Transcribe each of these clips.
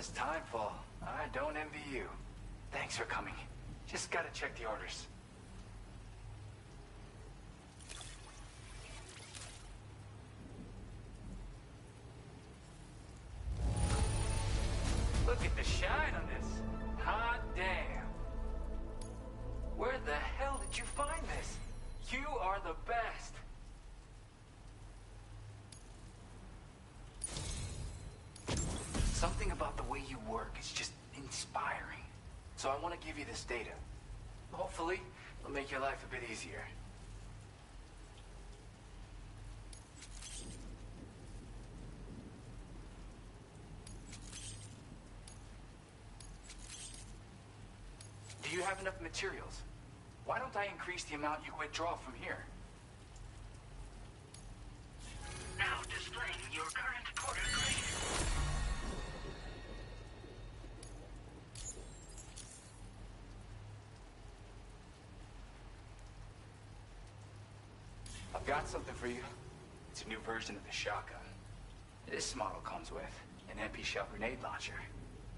This timefall, I don't envy you. Thanks for coming. Just gotta check the orders. Look at the shine on this. Hot damn. Where the hell did you find this? You are the best. Something about the way you work is just inspiring. So I want to give you this data. Hopefully, it'll make your life a bit easier. Do you have enough materials? Why don't I increase the amount you withdraw from here? Now displaying your current order grade. I've got something for you. It's a new version of the shotgun. This model comes with an MP shell grenade launcher.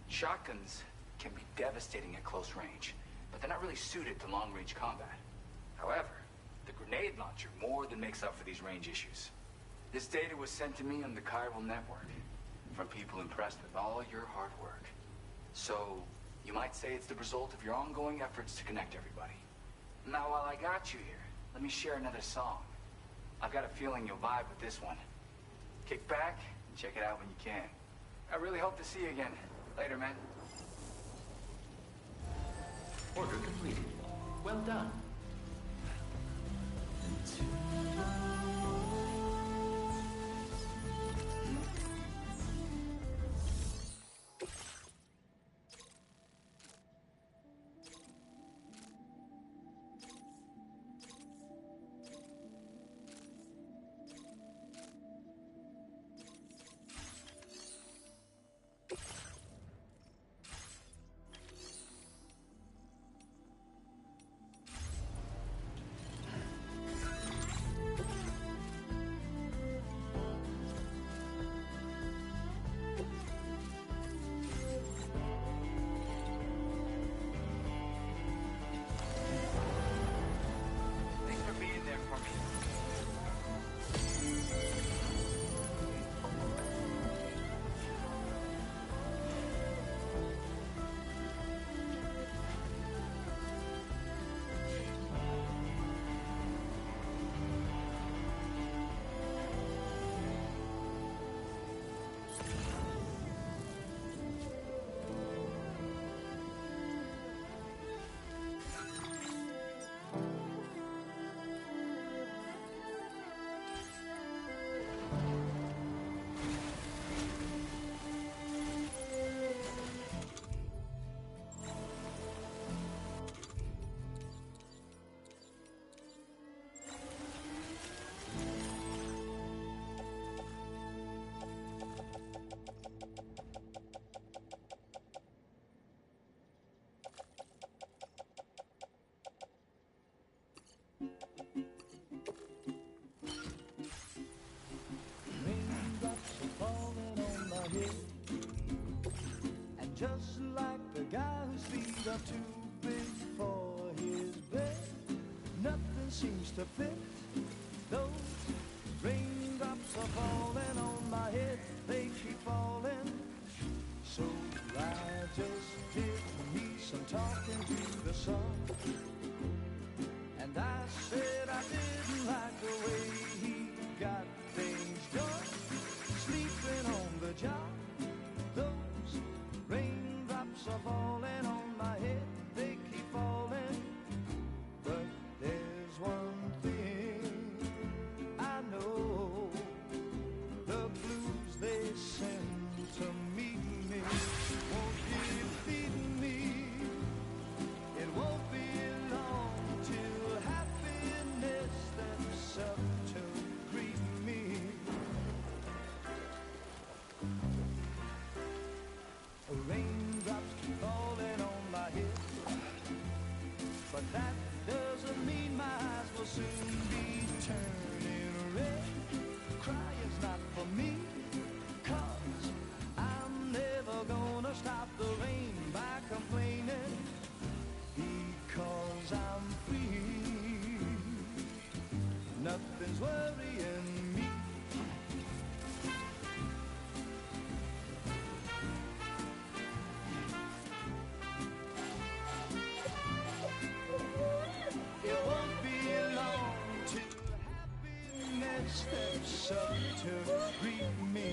Shotguns can be devastating at close range, but they're not really suited to long-range combat. However, the grenade launcher more than makes up for these range issues. This data was sent to me on the chiral network from people impressed with all your hard work. So, you might say it's the result of your ongoing efforts to connect everybody. Now, while I got you here, let me share another song. I've got a feeling you'll vibe with this one. Kick back and check it out when you can. I really hope to see you again. Later, man. Order completed. Well done. guy whose feet are too big for his bed. Nothing seems to fit. Those raindrops are falling on my head. They keep falling. So I just did me some talking to the sun. And I said I didn't like the way he got things done. Sleeping on the job. Those raindrops are falling on my head. They keep falling. But there's one thing I know. The blues they send to meet me won't defeat me. It won't be long till happiness steps up to greet me. Raindrops keep falling on my head, but that doesn't mean my eyes will soon be turning red. Crying's not for me, 'cause I'm never gonna stop the rain by complaining, because I'm free. Nothing's worrying me. It won't be long till happiness steps up to greet me.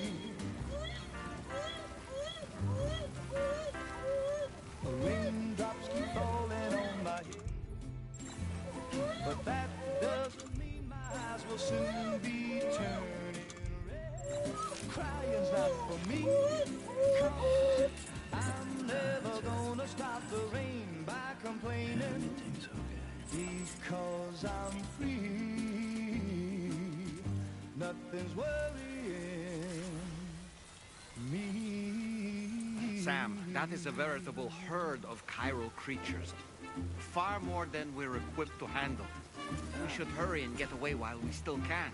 Raindrops keep falling on my head, but that doesn't mean my eyes will soon be turning red. Crying's not for me, 'cause I'm never gonna stop the rain by complaining, because I'm free. Nothing's worrying me. Sam, that is a veritable herd of chiral creatures. Far more than we're equipped to handle. We should hurry and get away while we still can.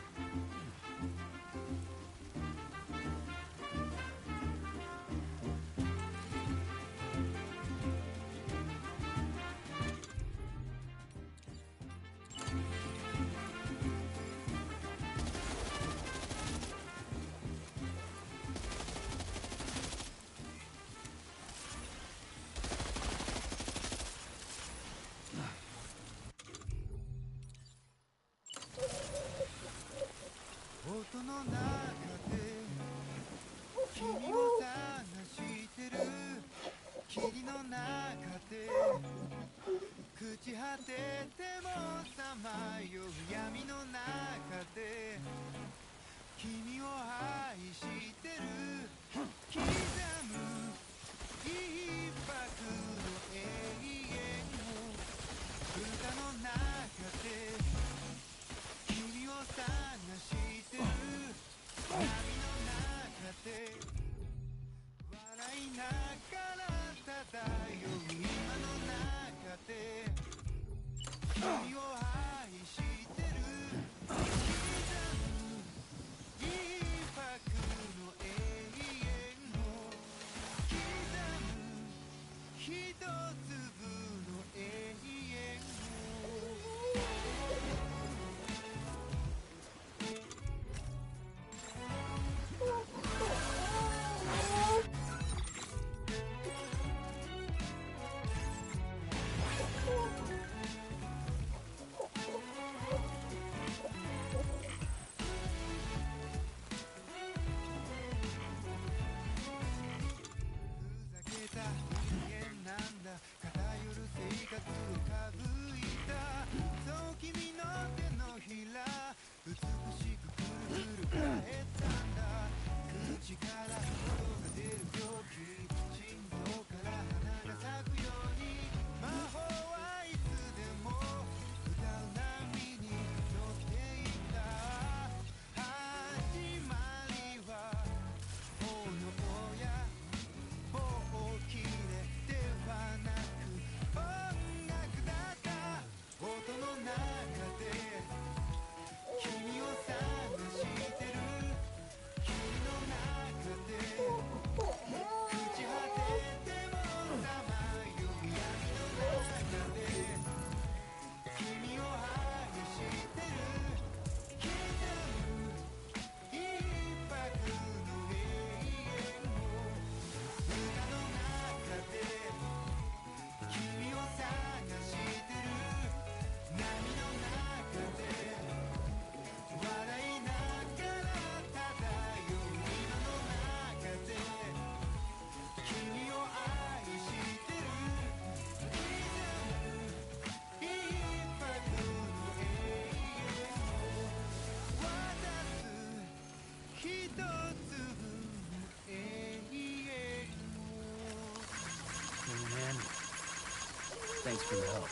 Thanks for your help.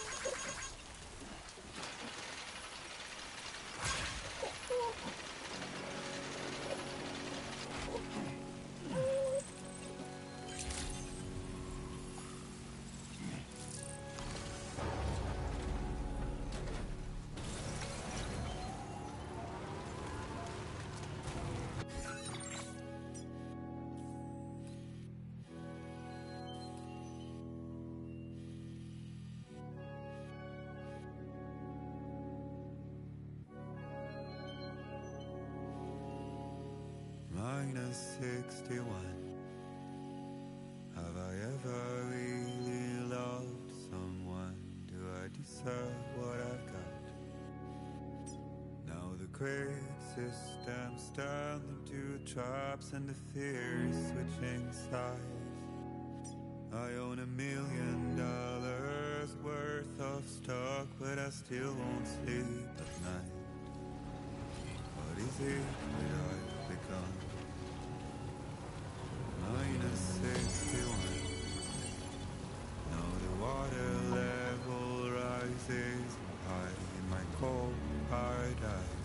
-61. Have I ever really loved someone? Do I deserve what I've got? Now the great system's turned into traps and the fear is switching sides. I own $1 million worth of stock, but I still won't sleep at night. What is it that I've become? -61. Now the water level rises high in my cold paradise.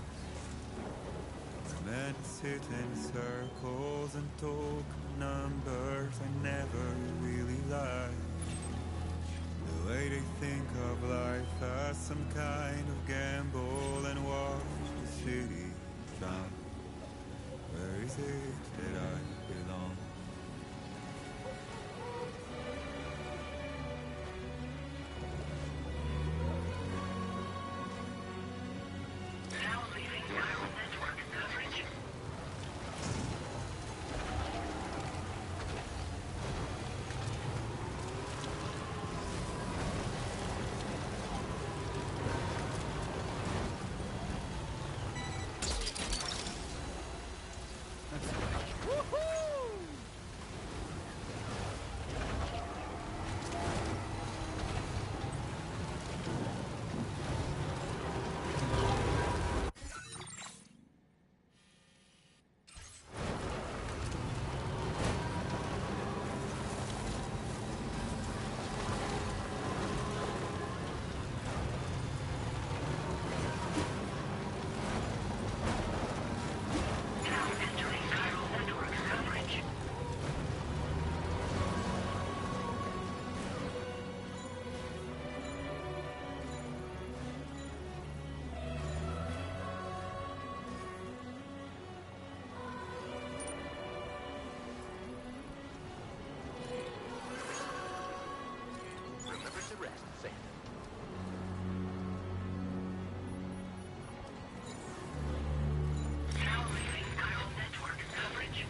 Men sit in circles and talk numbers. I never really lie. The way they think of life as some kind of gamble and watch the city drown. Where is it that I belong? Now leaving viral network coverage. Now entering viral network coverage. Remember to rest, Sam. Now leaving viral network coverage.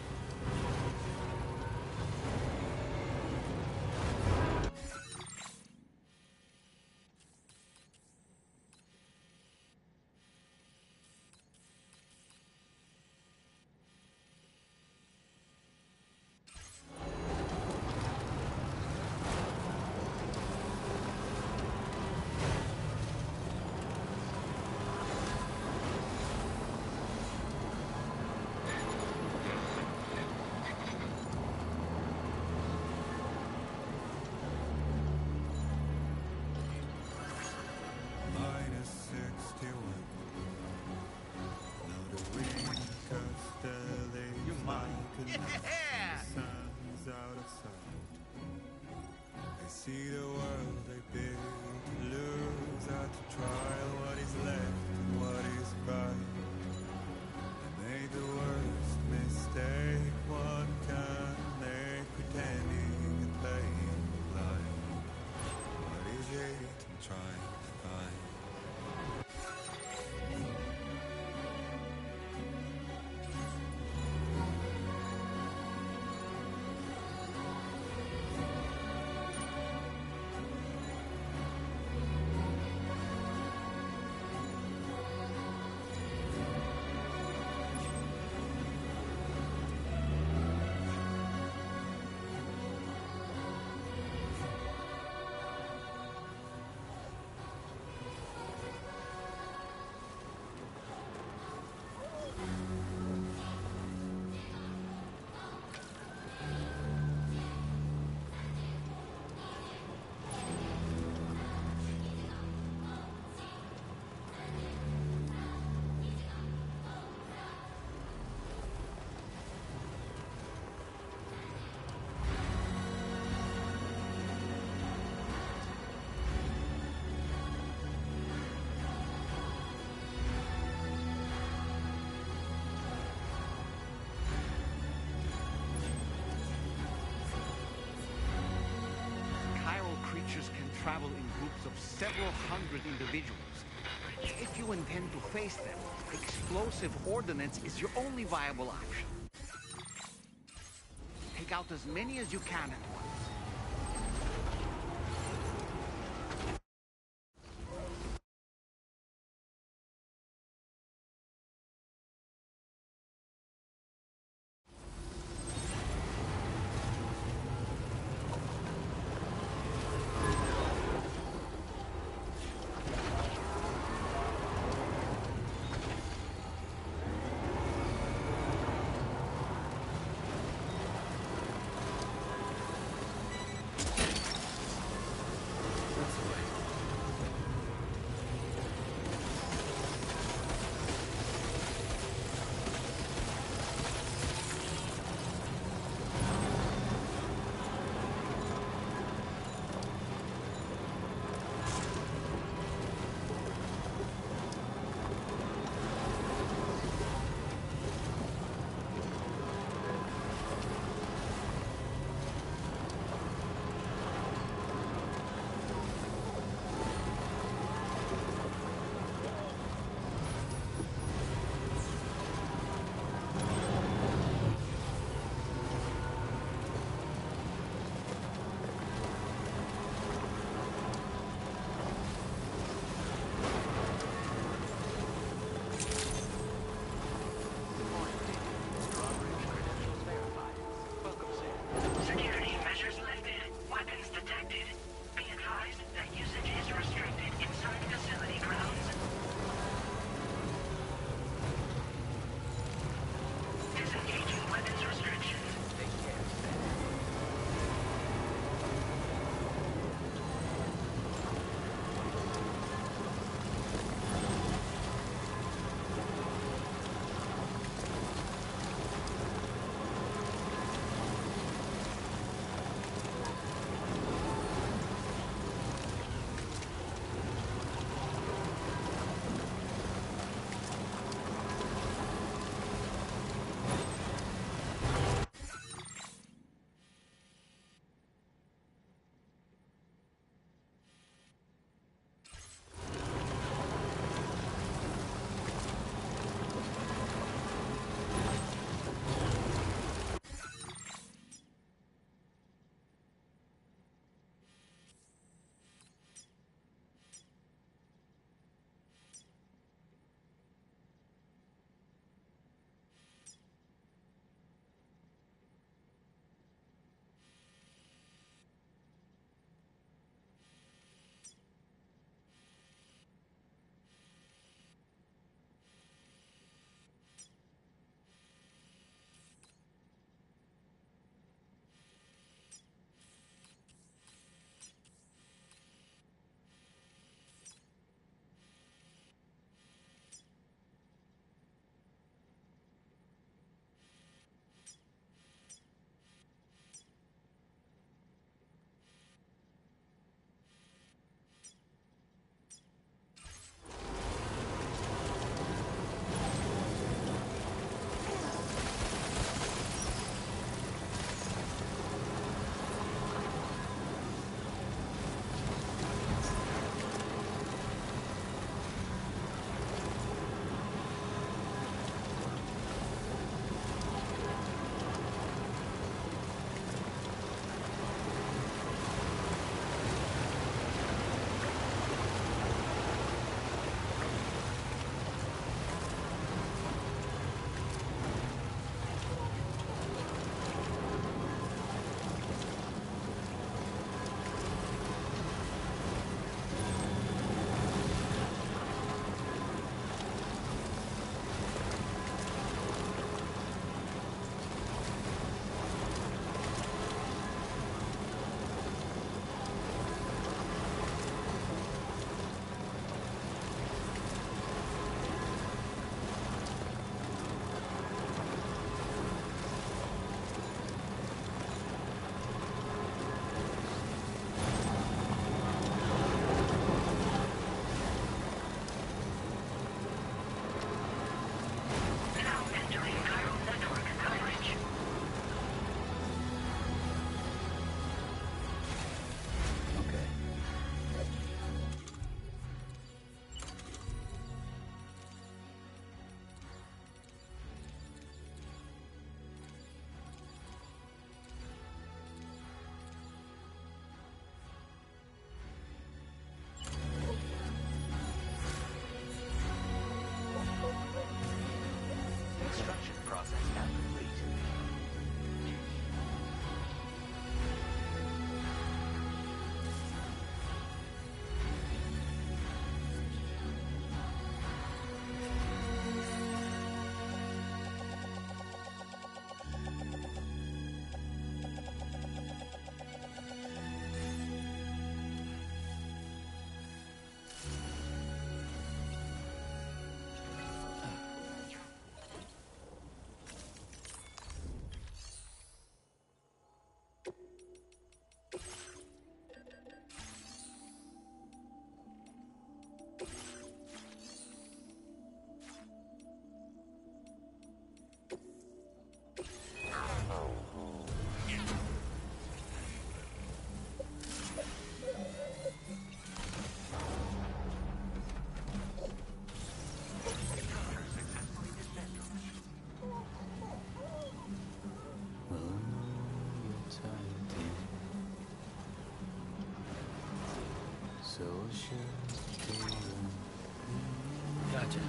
-61. Now the wind cuts the leaves like a knife. The sun's out of sight. They see the world they build to lose at the trial. What is left and what is right? They made the worst mistake one can make, pretending and playing blind. What is it I'm trying to find? travel in groups of several hundred individuals. If you intend to face them, explosive ordnance is your only viable option. Take out as many as you can at once. Gotcha.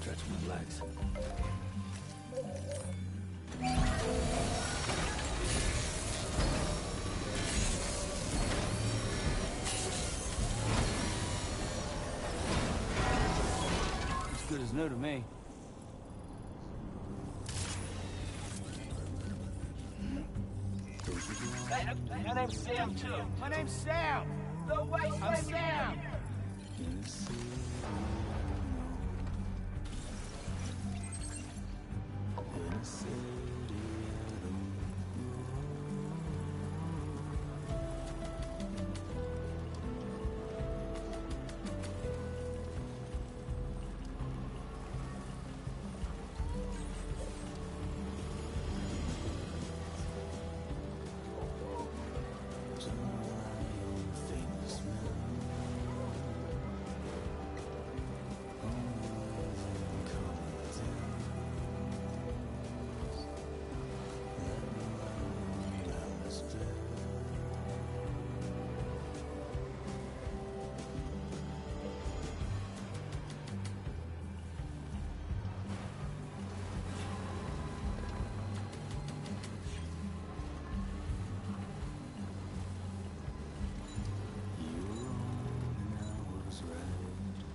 Stretch my legs. As good as new to me. Hey, my name's Sam, too. My name's Sam. No way, I'm Sam.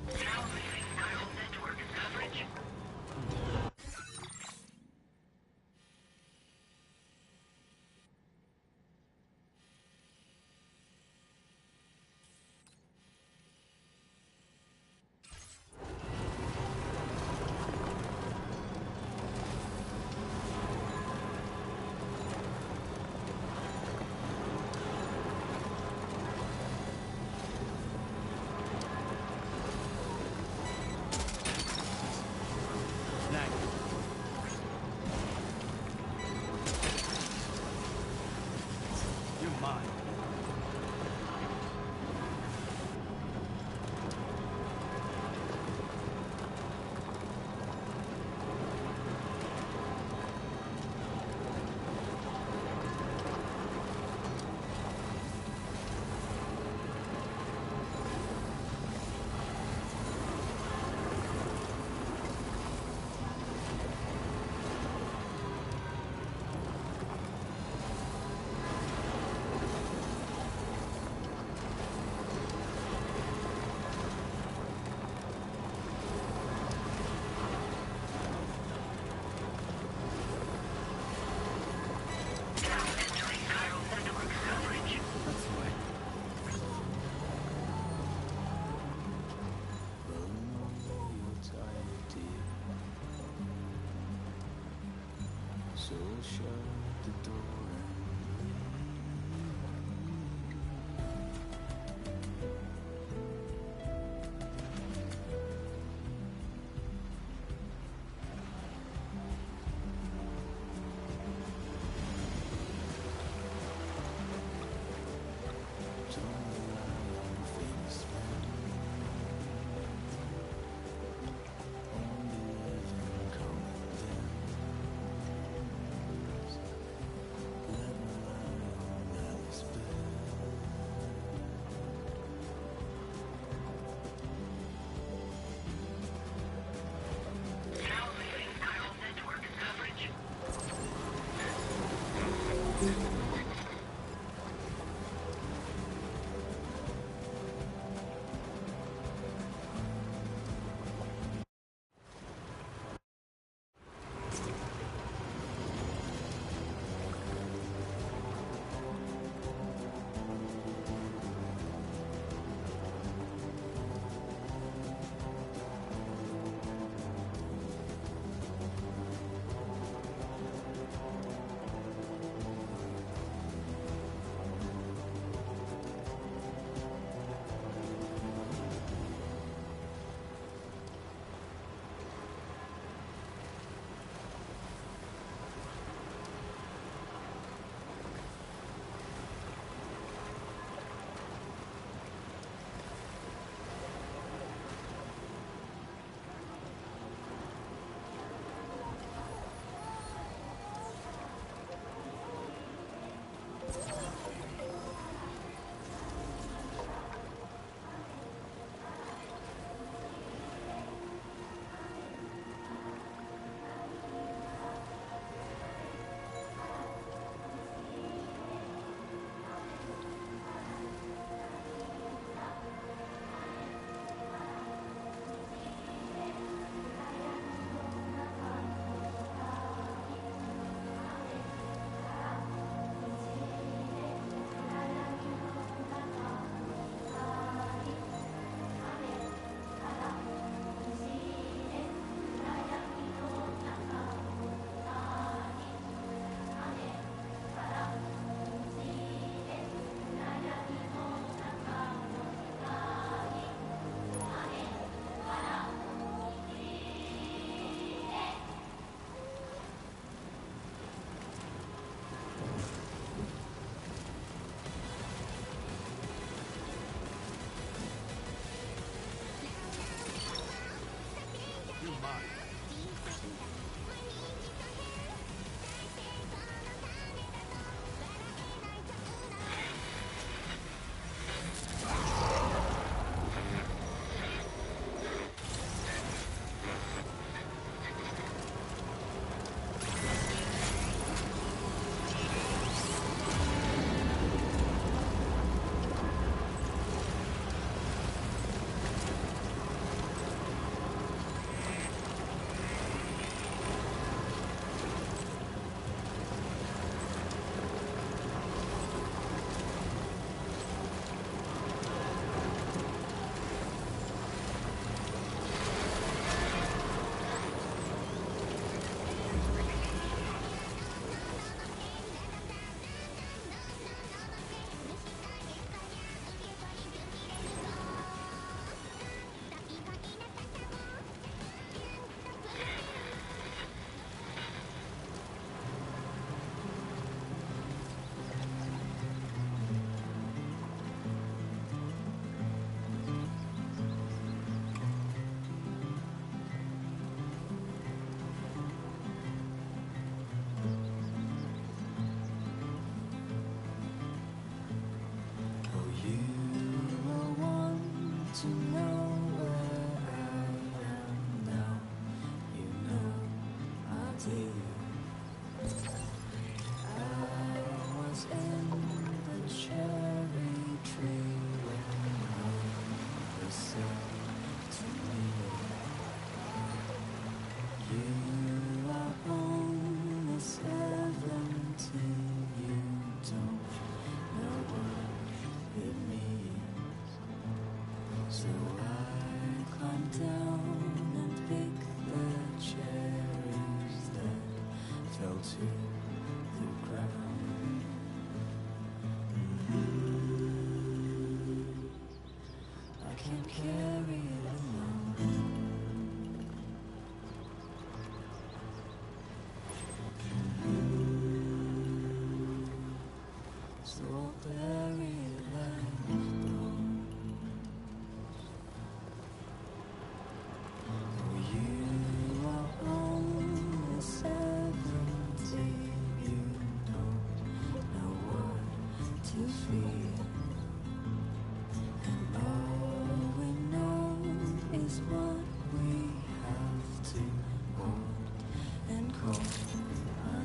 Now leaving neural network coverage. You're mine. Now entering neural network coverage. That's the way. So shut the door was in the cherry tree when you said to me, you are only 17, you don't know what it means. So I climbed down and picked the cherries that fell to the ground. I can't carry it alone. So I'll bury it like bones. Oh, you are only 17, you don't know what to feel. And all we know is what we have to hold and call a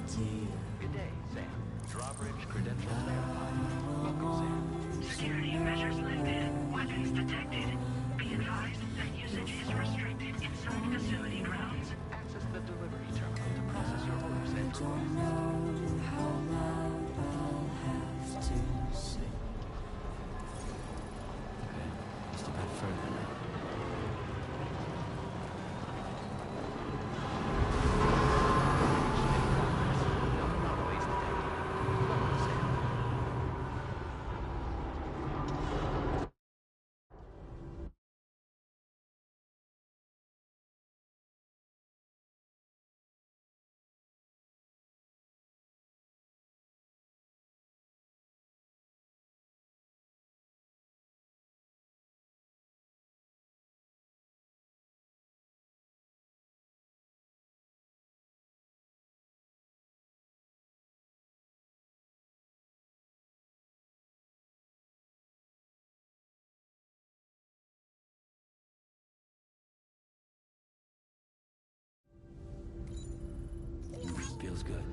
dear. Good day, Sam. Drawbridge credentials verified. Welcome, Sam. Security measures lifted. Weapons detected. Be advised that usage is restricted inside facility grounds. Access the delivery terminal to process your orders and Don't know how loud I'll have to sing. Okay, just a bit further now. Feels good.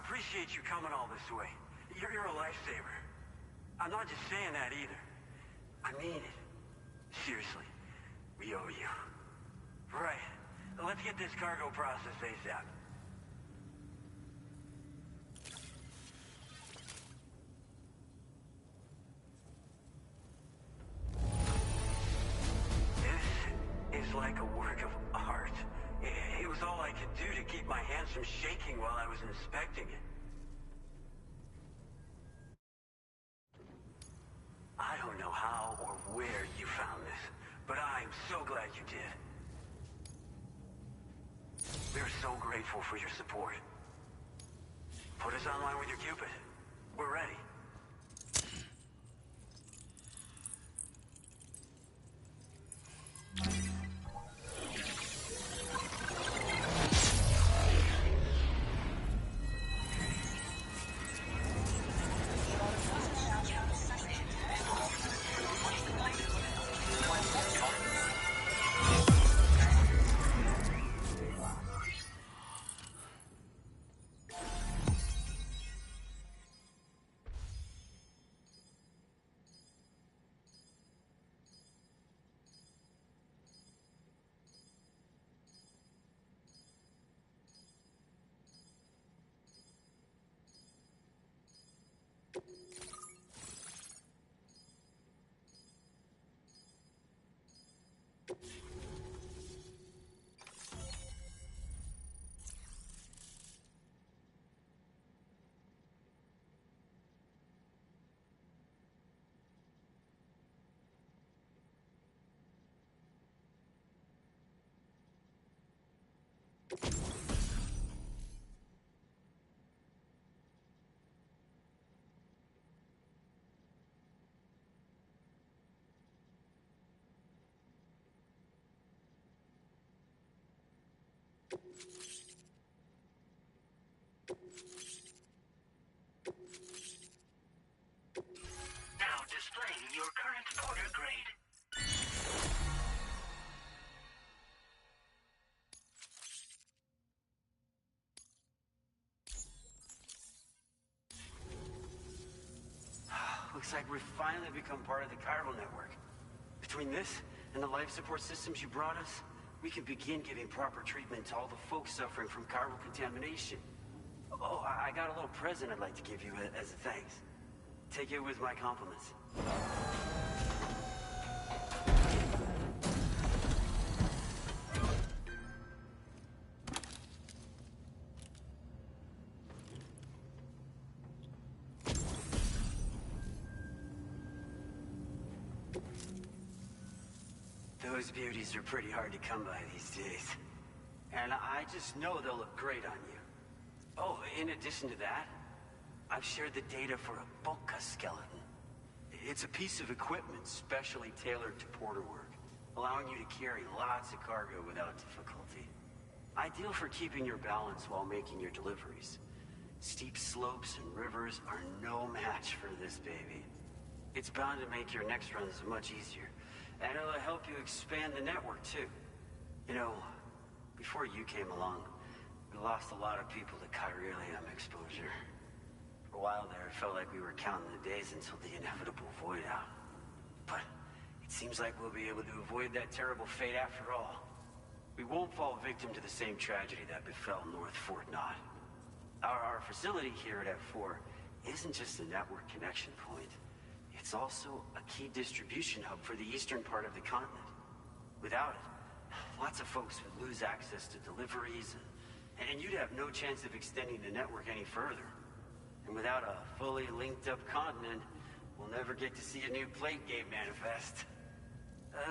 Appreciate you coming all this way. You're a lifesaver. I'm not just saying that either. I mean it. Seriously. We owe you. Right. Let's get this cargo processed ASAP. work of art. It was all I could do to keep my hands from shaking while I was inspecting it. I don't know how or where you found this, but I'm so glad you did. We're so grateful for your support. Put us online with your Cupid. We're ready. Now displaying your current order grade. Looks like we've finally become part of the chiral network. Between this and the life support systems you brought us, we can begin giving proper treatment to all the folks suffering from chiral contamination. Oh, I got a little present I'd like to give you as a thanks. Take it with my compliments. Those beauties are pretty hard to come by these days. And I just know they'll look great on you. Oh, in addition to that, I've shared the data for a Boca skeleton. It's a piece of equipment specially tailored to porter work, allowing you to carry lots of cargo without difficulty. Ideal for keeping your balance while making your deliveries. Steep slopes and rivers are no match for this baby. It's bound to make your next runs much easier, and it'll help you expand the network too. You know, before you came along, we lost a lot of people to chiralium exposure. For a while there, it felt like we were counting the days until the inevitable void out. But it seems like we'll be able to avoid that terrible fate after all. We won't fall victim to the same tragedy that befell North Fort Knot. Our facility here at F4 isn't just a network connection point. It's also a key distribution hub for the eastern part of the continent. Without it, lots of folks would lose access to deliveries, and you'd have no chance of extending the network any further. And without a fully linked up continent, we'll never get to see a new plate game manifest.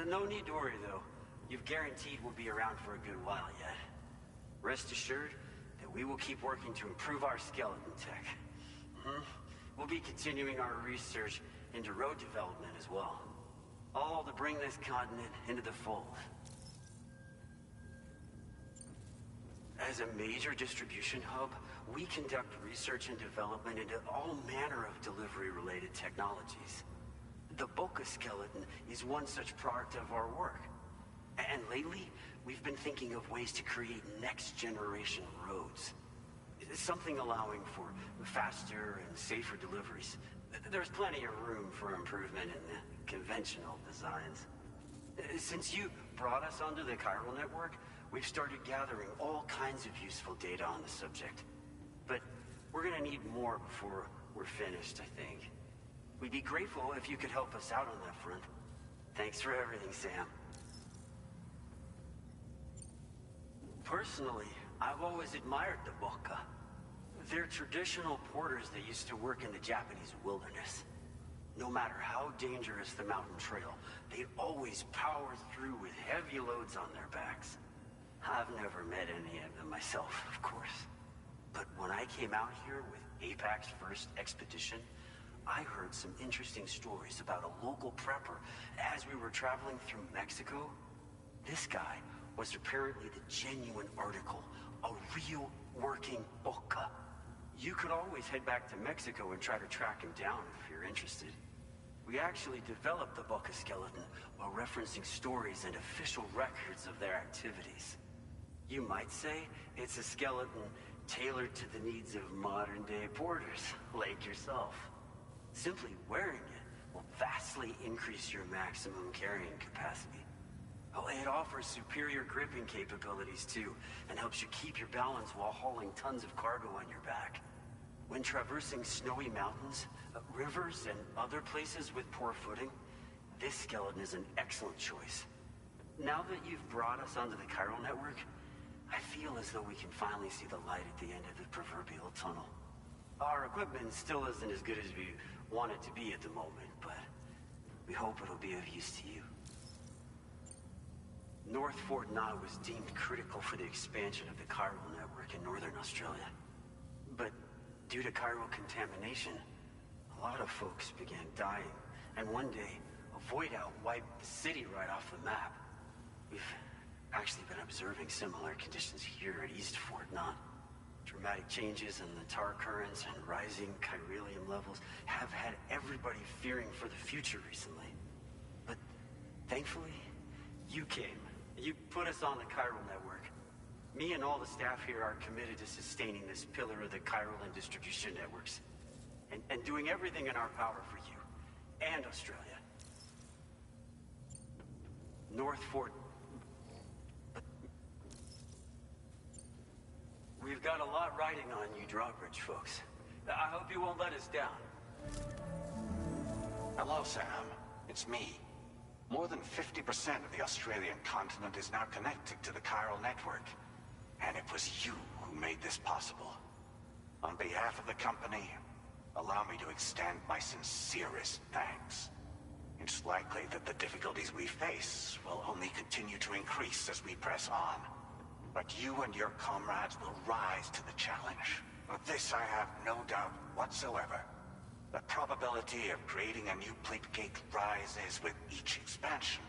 No need to worry though. You've guaranteed we'll be around for a good while yet. Rest assured that we will keep working to improve our skeleton tech. We'll be continuing our research into road development as well. All to bring this continent into the fold. As a major distribution hub, we conduct research and development into all manner of delivery-related technologies. The Boca skeleton is one such product of our work. And lately, we've been thinking of ways to create next-generation roads. Something allowing for faster and safer deliveries. There's plenty of room for improvement in the conventional designs. Since you brought us onto the chiral network, we've started gathering all kinds of useful data on the subject. But we're gonna need more before we're finished, I think. We'd be grateful if you could help us out on that front. Thanks for everything, Sam. Personally, I've always admired the Boka. They're traditional porters that used to work in the Japanese wilderness. No matter how dangerous the mountain trail, they'd always power through with heavy loads on their backs. I've never met any of them myself, of course. But when I came out here with APAC's first expedition, I heard some interesting stories about a local prepper as we were traveling through Mexico. This guy was apparently the genuine article, a real working Boka. You could always head back to Mexico and try to track him down if you're interested. We actually developed the Boka skeleton while referencing stories and official records of their activities. You might say it's a skeleton tailored to the needs of modern-day porters, like yourself. Simply wearing it will vastly increase your maximum carrying capacity. Oh, it offers superior gripping capabilities too, and helps you keep your balance while hauling tons of cargo on your back. When traversing snowy mountains, rivers, and other places with poor footing, this skeleton is an excellent choice. Now that you've brought us onto the chiral network, I feel as though we can finally see the light at the end of the proverbial tunnel. Our equipment still isn't as good as we want it to be at the moment, but we hope it'll be of use to you. North Fort Knott was deemed critical for the expansion of the chiral network in northern Australia. But due to chiral contamination, a lot of folks began dying, and one day, a void out wiped the city right off the map. We've actually been observing similar conditions here at East Fort Knott. Dramatic changes in the tar currents and rising chiralium levels have had everybody fearing for the future recently. But thankfully, you came. You put us on the chiral network. Me and all the staff here are committed to sustaining this pillar of the chiral and distribution networks. And doing everything in our power for you and Australia. North Fort... We've got a lot riding on you drawbridge folks. I hope you won't let us down. Hello, Sam. It's me. More than 50% of the Australian continent is now connected to the chiral network. And it was you who made this possible. On behalf of the company, allow me to extend my sincerest thanks. It's likely that the difficulties we face will only continue to increase as we press on. But you and your comrades will rise to the challenge. Of this I have no doubt whatsoever. The probability of creating a new plate gate rises with each expansion.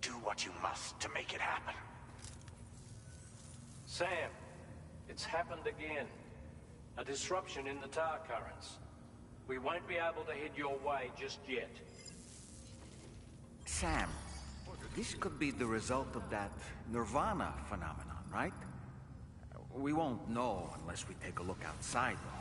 Do what you must to make it happen. Sam, it's happened again. A disruption in the tar currents. We won't be able to head your way just yet. Sam, this could be the result of that Nirvana phenomenon, right? We won't know unless we take a look outside, though.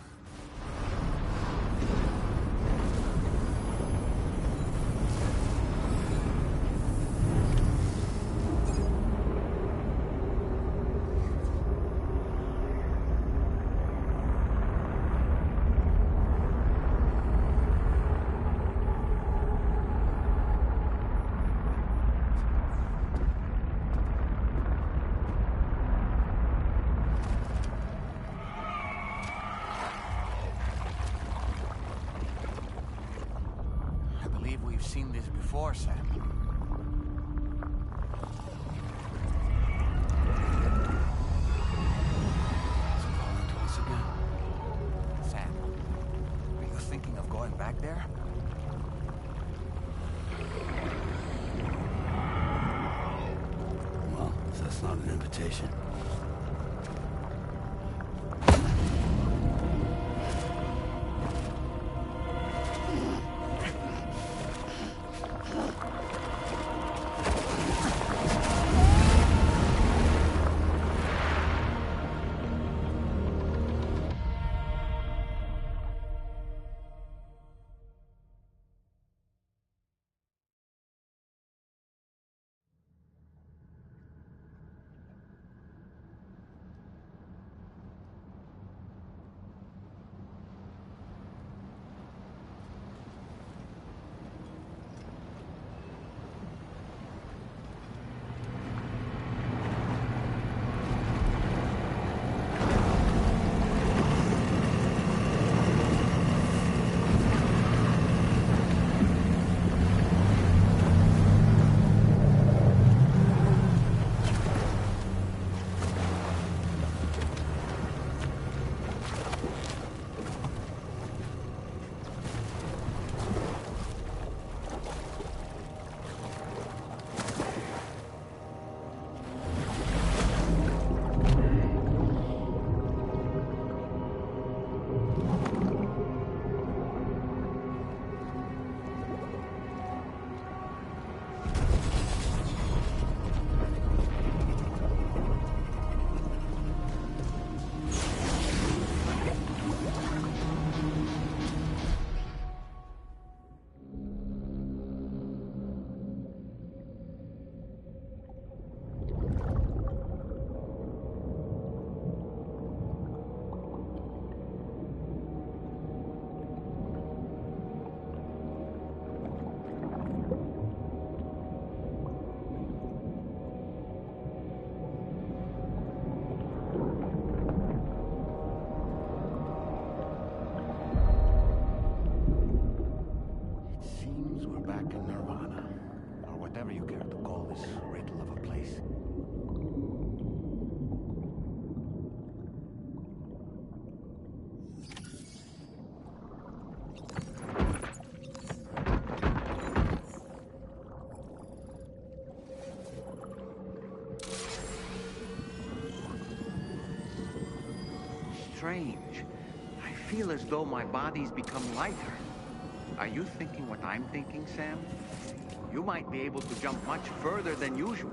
We've seen this before, Sam. It's calling to us again. Sam, are you thinking of going back there? Well, that's not an invitation. strange. I feel as though my body's become lighter. Are you thinking what I'm thinking, Sam? You might be able to jump much further than usual.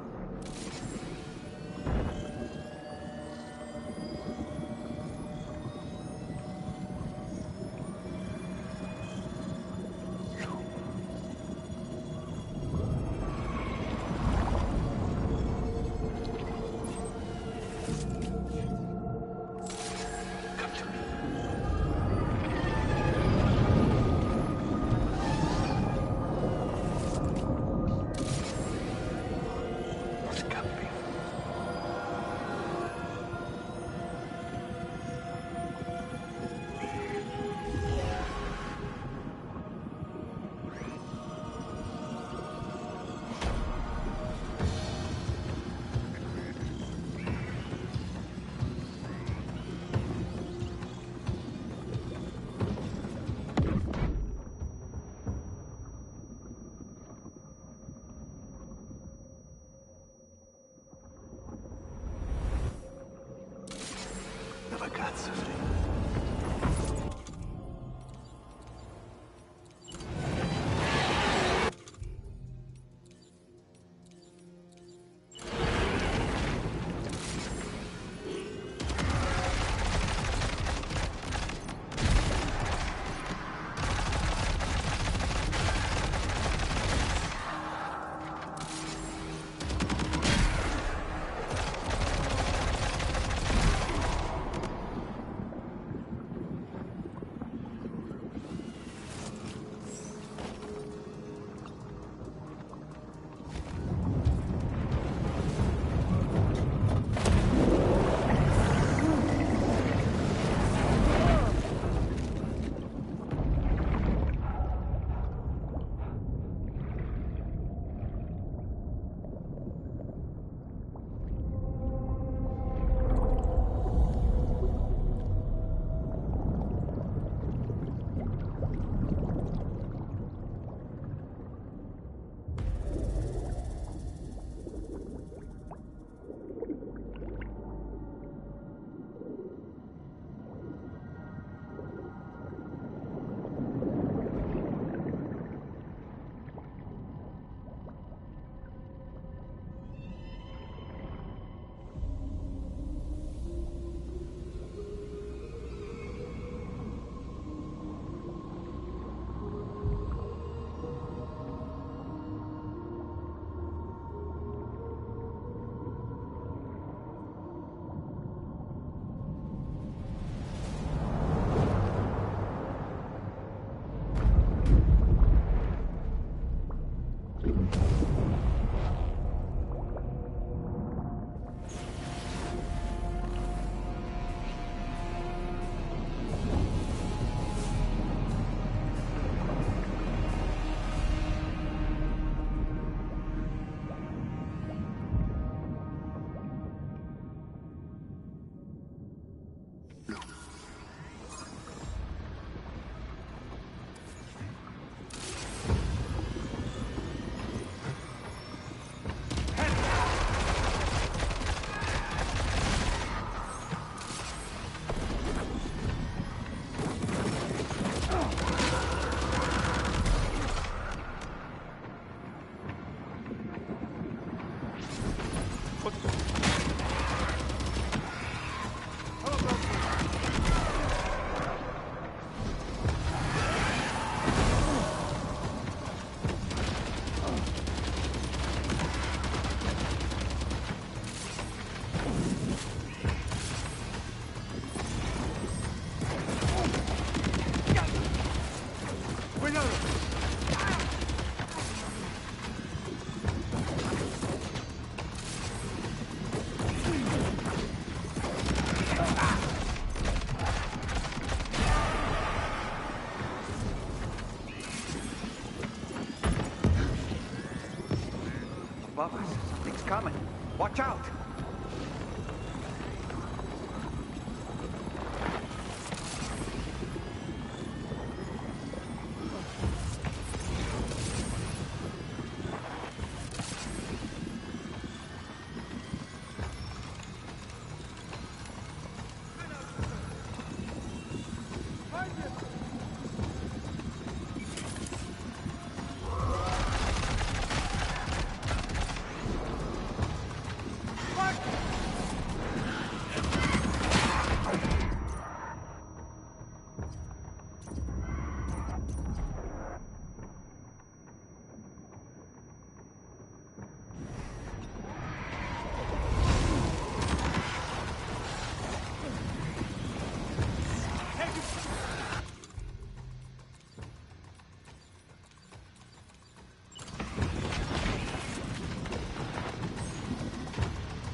Above us, something's coming. Watch out!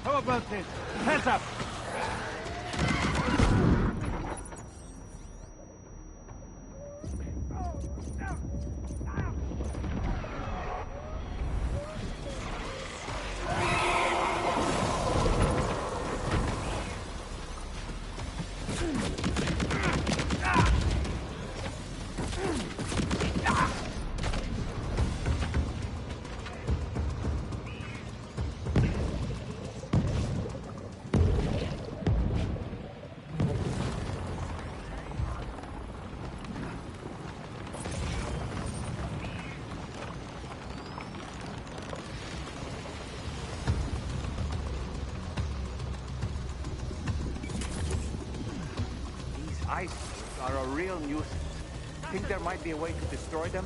How about this? Hands up! Ice are a real nuisance. Think there might be a way to destroy them?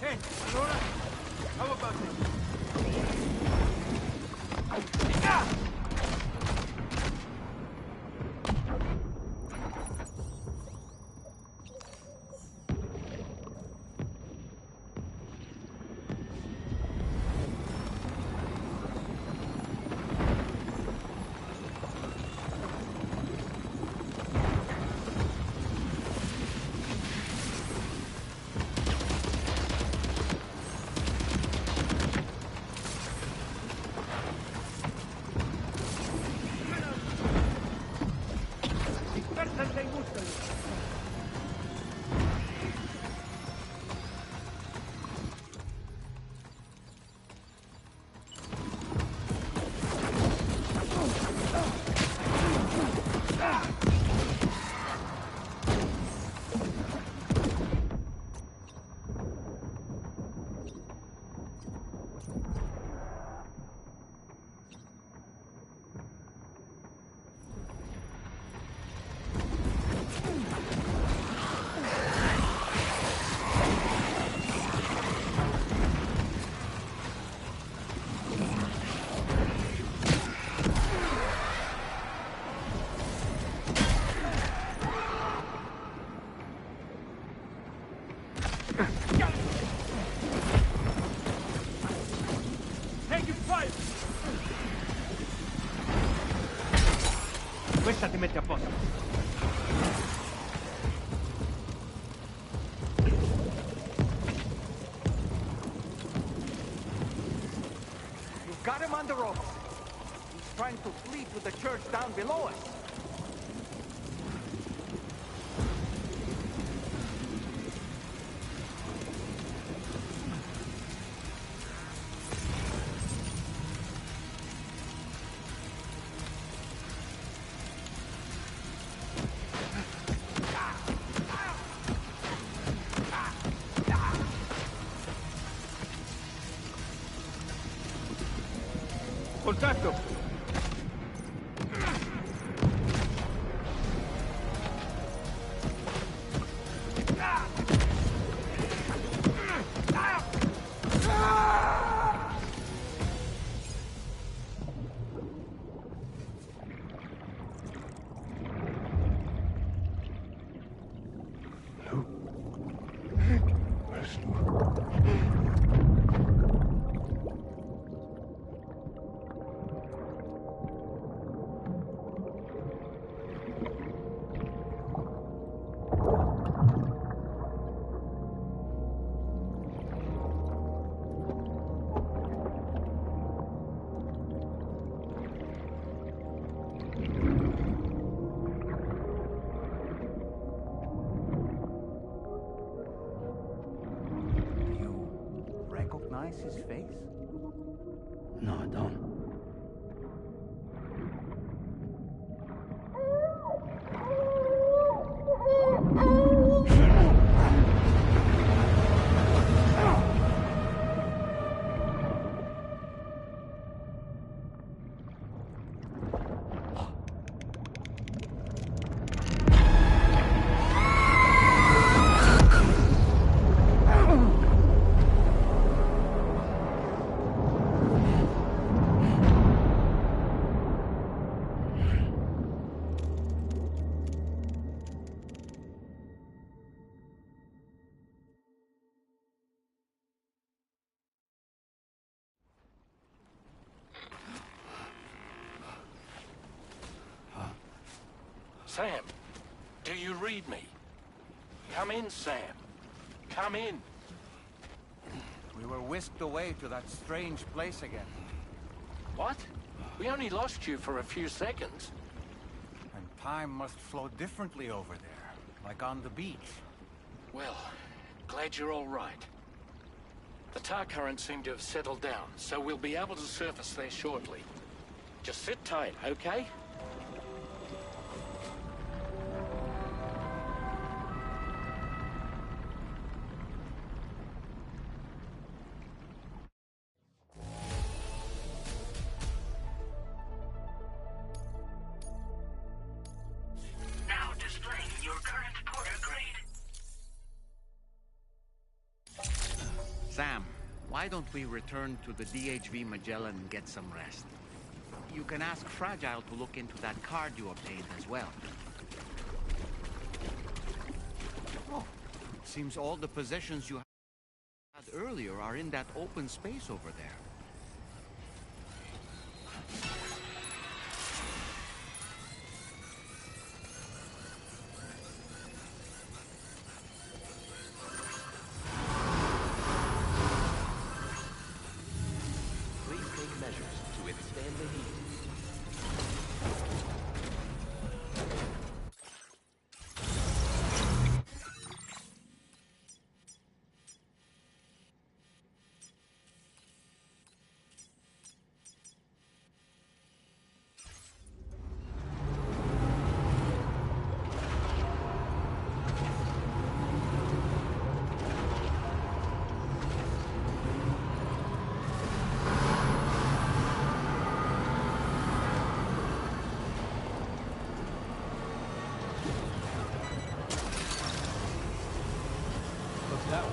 Hey, Laura, how about this? Questa ti mette a posto. You've got him on the ropes. He's trying to flee to the church down below us. Contatto! recognize his face? No, I don't. Sam, do you read me? Come in, Sam. Come in. We were whisked away to that strange place again. What? We only lost you for a few seconds. And time must flow differently over there, like on the beach. Well, glad you're all right. The tar currents seem to have settled down, so we'll be able to surface there shortly. Just sit tight, okay? Now displaying your current Porter grade. Sam, why don't we return to the DHV Magellan and get some rest? You can ask Fragile to look into that card you obtained as well. Oh, it seems all the possessions you had earlier are in that open space over there. Please take measures to withstand the heat. What's that one?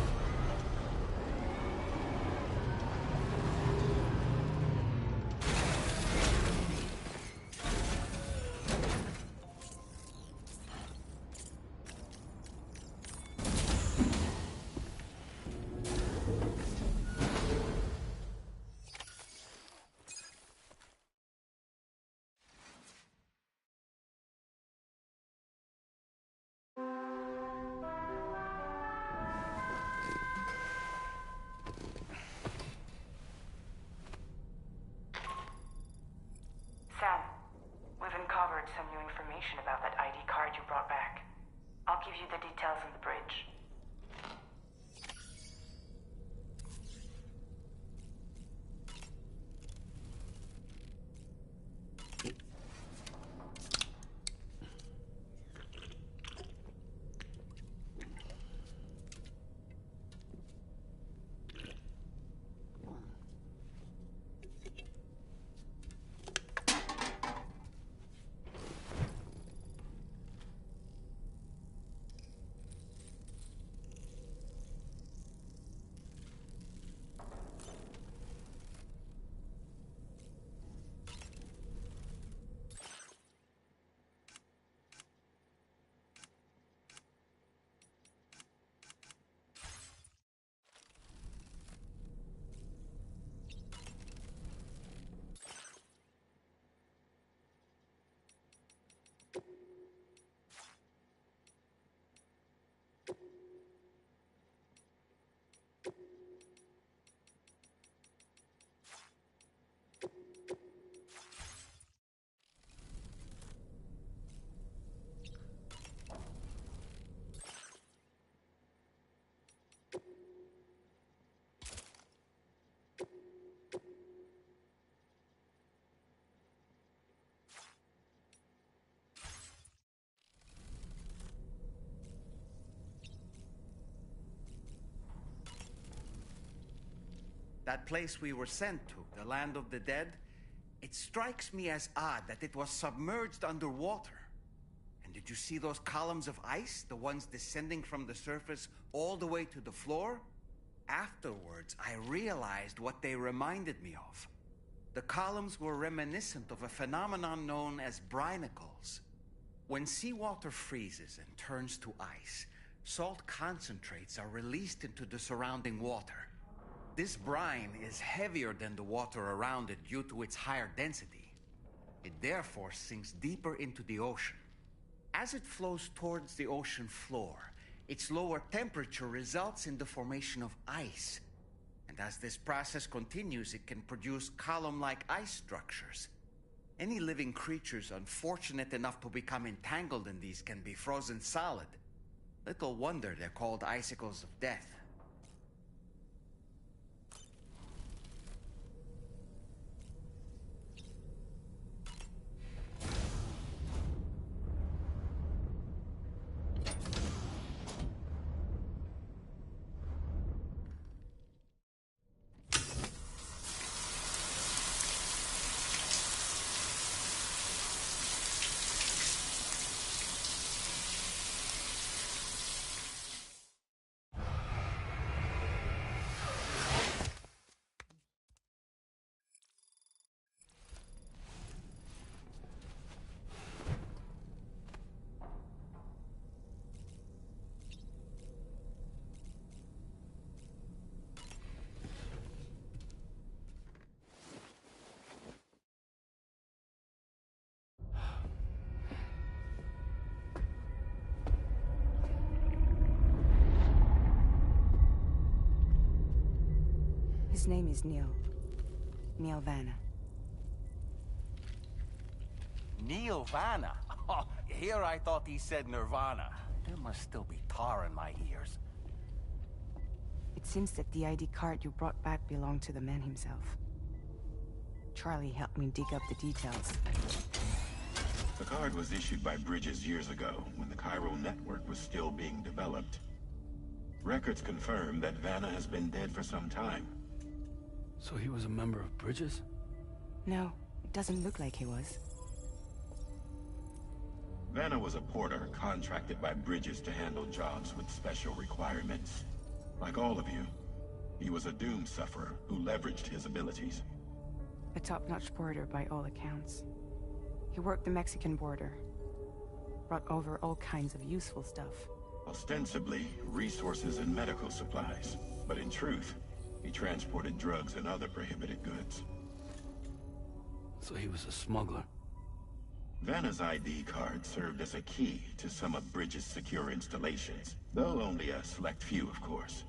That place we were sent to, the land of the dead, it strikes me as odd that it was submerged underwater. And did you see those columns of ice, the ones descending from the surface all the way to the floor? Afterwards, I realized what they reminded me of. The columns were reminiscent of a phenomenon known as brinicles. When seawater freezes and turns to ice, salt concentrates are released into the surrounding water. This brine is heavier than the water around it due to its higher density. It therefore sinks deeper into the ocean. As it flows towards the ocean floor, its lower temperature results in the formation of ice. And as this process continues, it can produce column-like ice structures. Any living creatures unfortunate enough to become entangled in these can be frozen solid. Little wonder they're called icicles of death. His name is Neil. Neil Vanna. Neil Vanna? Oh, here I thought he said Nirvana. There must still be tar in my ears. It seems that the ID card you brought back belonged to the man himself. Charlie helped me dig up the details. The card was issued by Bridges years ago, when the chiral network was still being developed. Records confirm that Vanna has been dead for some time. So he was a member of Bridges? No, it doesn't look like he was. Vanna was a porter contracted by Bridges to handle jobs with special requirements. Like all of you, he was a doom sufferer who leveraged his abilities. A top-notch porter by all accounts. He worked the Mexican border. Brought over all kinds of useful stuff. Ostensibly, resources and medical supplies. But in truth, he transported drugs and other prohibited goods. So he was a smuggler. Vanna's ID card served as a key to some of Bridges' secure installations, though only a select few, of course.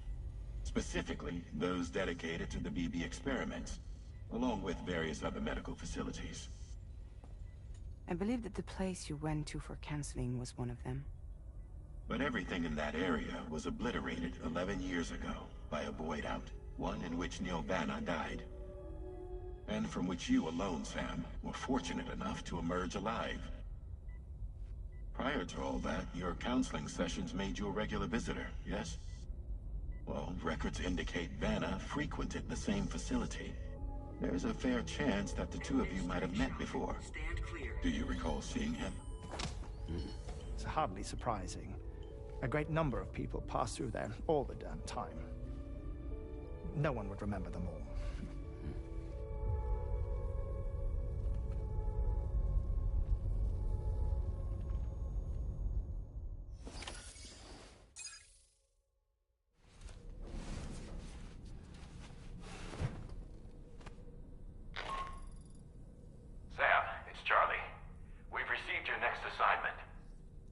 Specifically, those dedicated to the BB experiments, along with various other medical facilities. I believe that the place you went to for counseling was one of them. But everything in that area was obliterated 11 years ago by a void out, one in which Neil Vanna died. And from which you alone, Sam, were fortunate enough to emerge alive. Prior to all that, your counseling sessions made you a regular visitor, yes? Well, records indicate Vanna frequented the same facility. There's a fair chance that the two of you might have met before. Do you recall seeing him? It's hardly surprising. A great number of people pass through there all the damn time. No one would remember them all. Sam, it's Charlie. We've received your next assignment.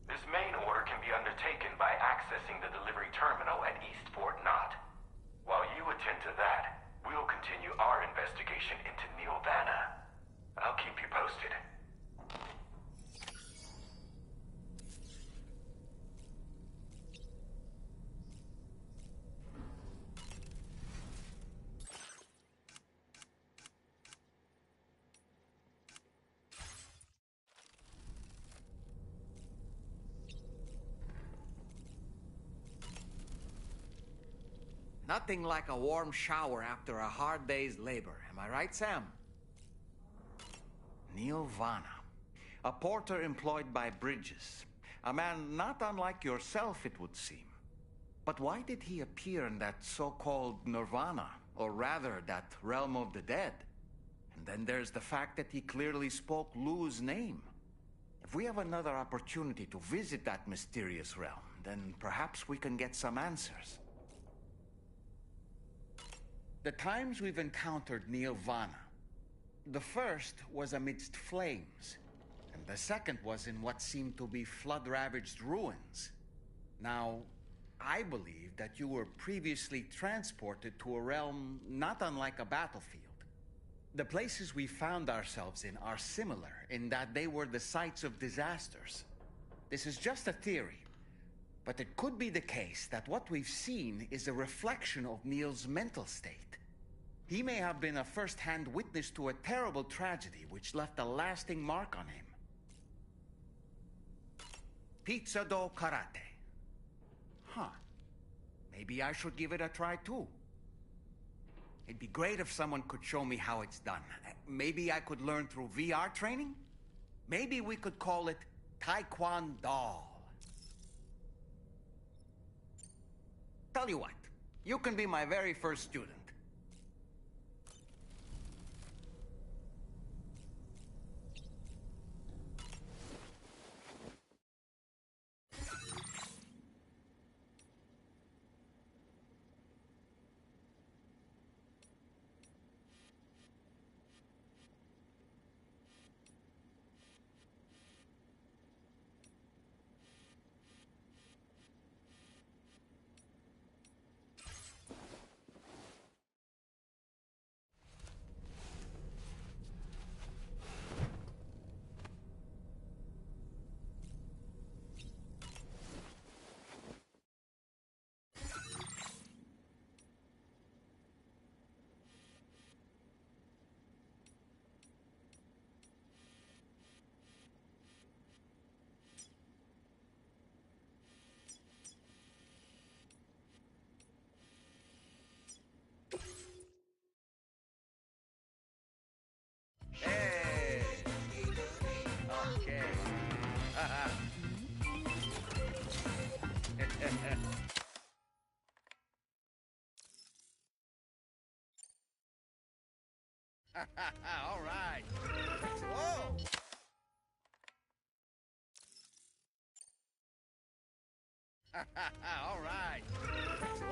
This main order can be undertaken by accessing the delivery terminal at East Fort Knott. While you attend to that, we'll continue our investigation into Neil Vanna. I'll keep you posted. Nothing like a warm shower after a hard day's labor. Am I right, Sam? Neil Vanna, a porter employed by Bridges. A man not unlike yourself, it would seem. But why did he appear in that so-called nirvana, or rather, that realm of the dead? And then there's the fact that he clearly spoke Lou's name. If we have another opportunity to visit that mysterious realm, then perhaps we can get some answers. The times we've encountered Neil Vanna, the first was amidst flames, and the second was in what seemed to be flood-ravaged ruins. Now, I believe that you were previously transported to a realm not unlike a battlefield. The places we found ourselves in are similar in that they were the sites of disasters. This is just a theory, but it could be the case that what we've seen is a reflection of Neil's mental state. He may have been a first-hand witness to a terrible tragedy which left a lasting mark on him. Pizza do karate. Huh. Maybe I should give it a try too. It'd be great if someone could show me how it's done. Maybe I could learn through VR training? Maybe we could call it Taekwondo. Tell you what, you can be my very first student. Hey! Okay. All right. Whoa! All right.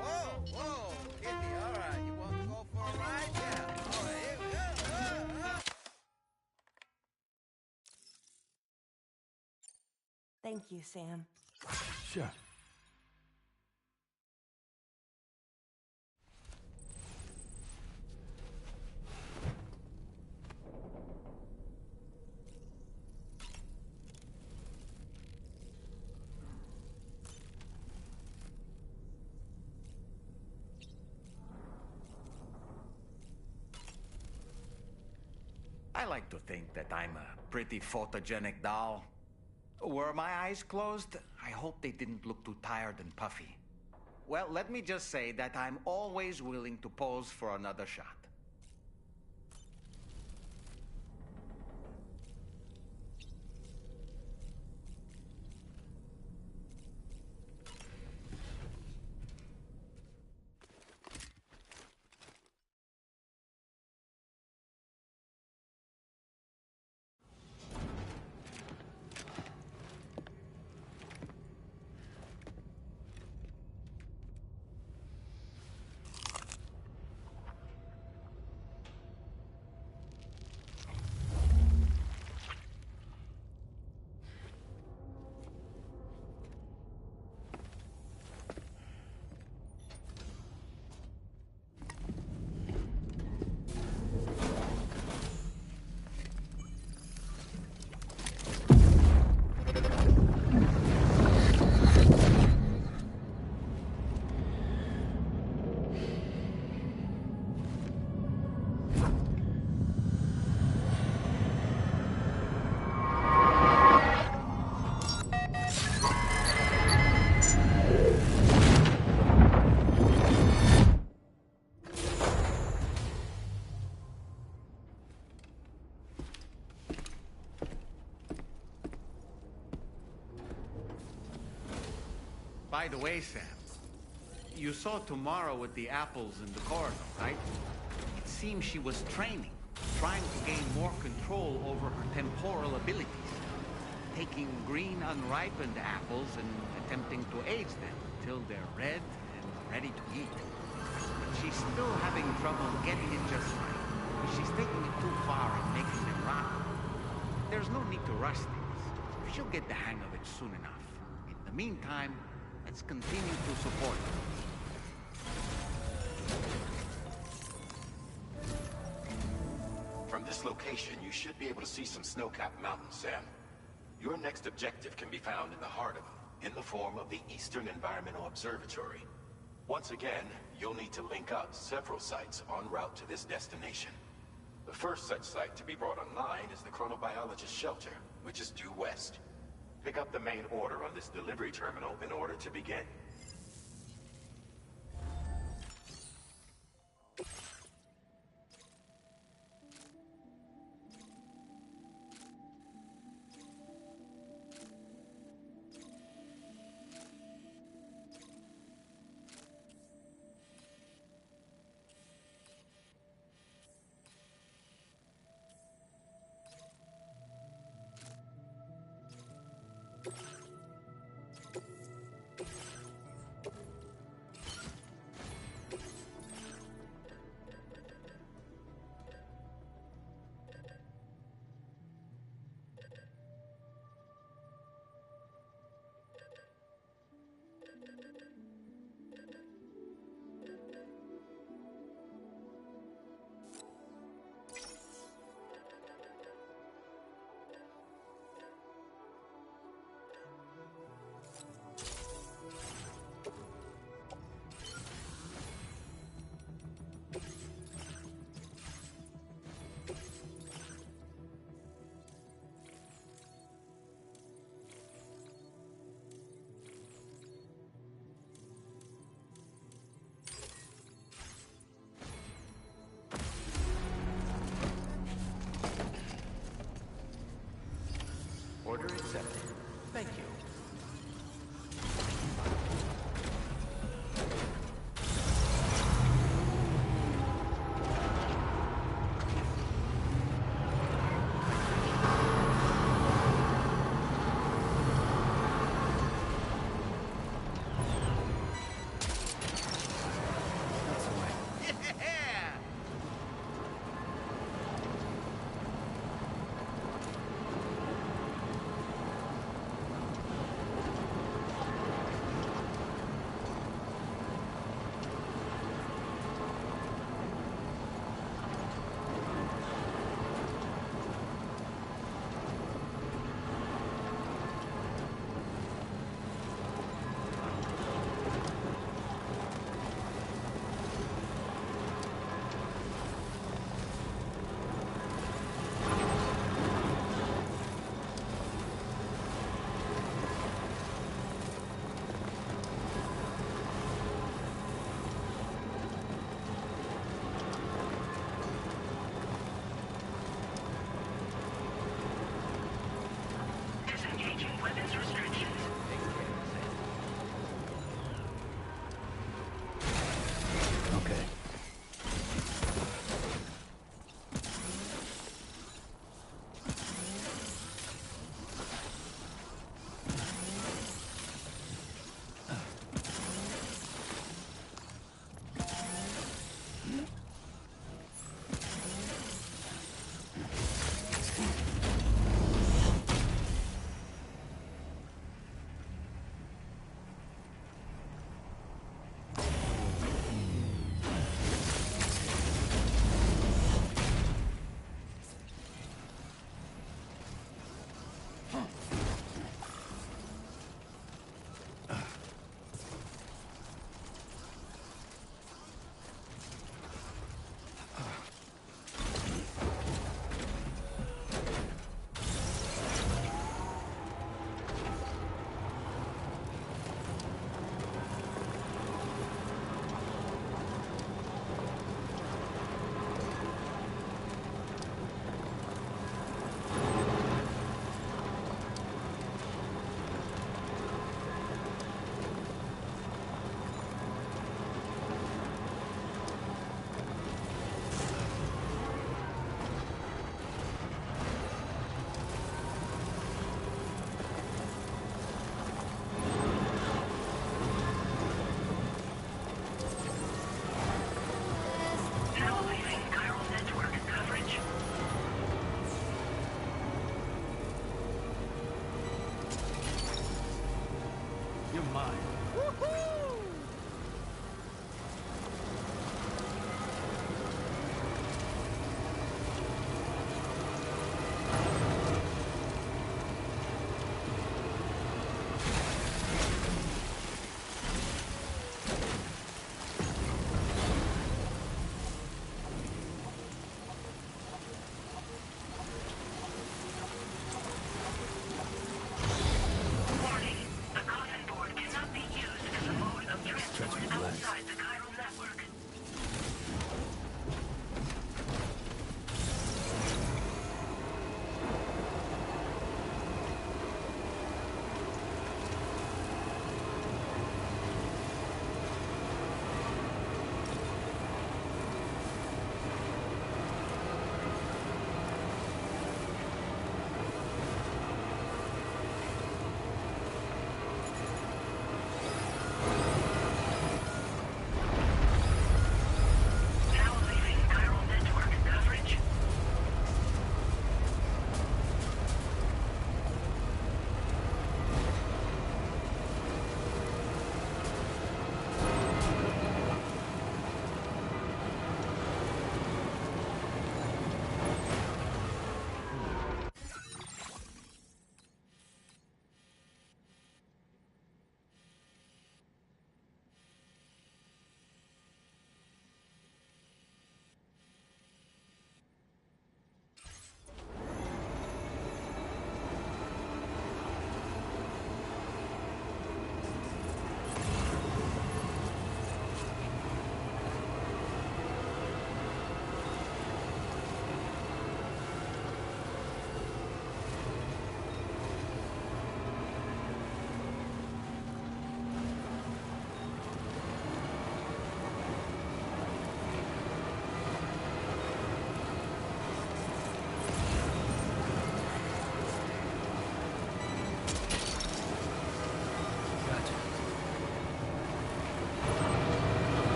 Whoa, whoa. Kitty, all right. You want to go for a ride? Yeah. All right, here we go. Thank you, Sam. Sure. I like to think that I'm a pretty photogenic doll. Were my eyes closed? I hope they didn't look too tired and puffy. Well, let me just say that I'm always willing to pose for another shot. By the way, Sam, you saw Tomorrow with the apples in the corridor, right? It seems she was training, trying to gain more control over her temporal abilities. Taking green unripened apples and attempting to age them until they're red and ready to eat. But she's still having trouble getting it just right. She's taking it too far and making them rotten. There's no need to rush things. She'll get the hang of it soon enough. In the meantime, let's continue to support her. From this location, you should be able to see some snow-capped mountains, Sam. Your next objective can be found in the heart of them, in the form of the Eastern Environmental Observatory. Once again, you'll need to link up several sites en route to this destination. The first such site to be brought online is the Chronobiologist Shelter, which is due west. Pick up the main order on this delivery terminal in order to begin.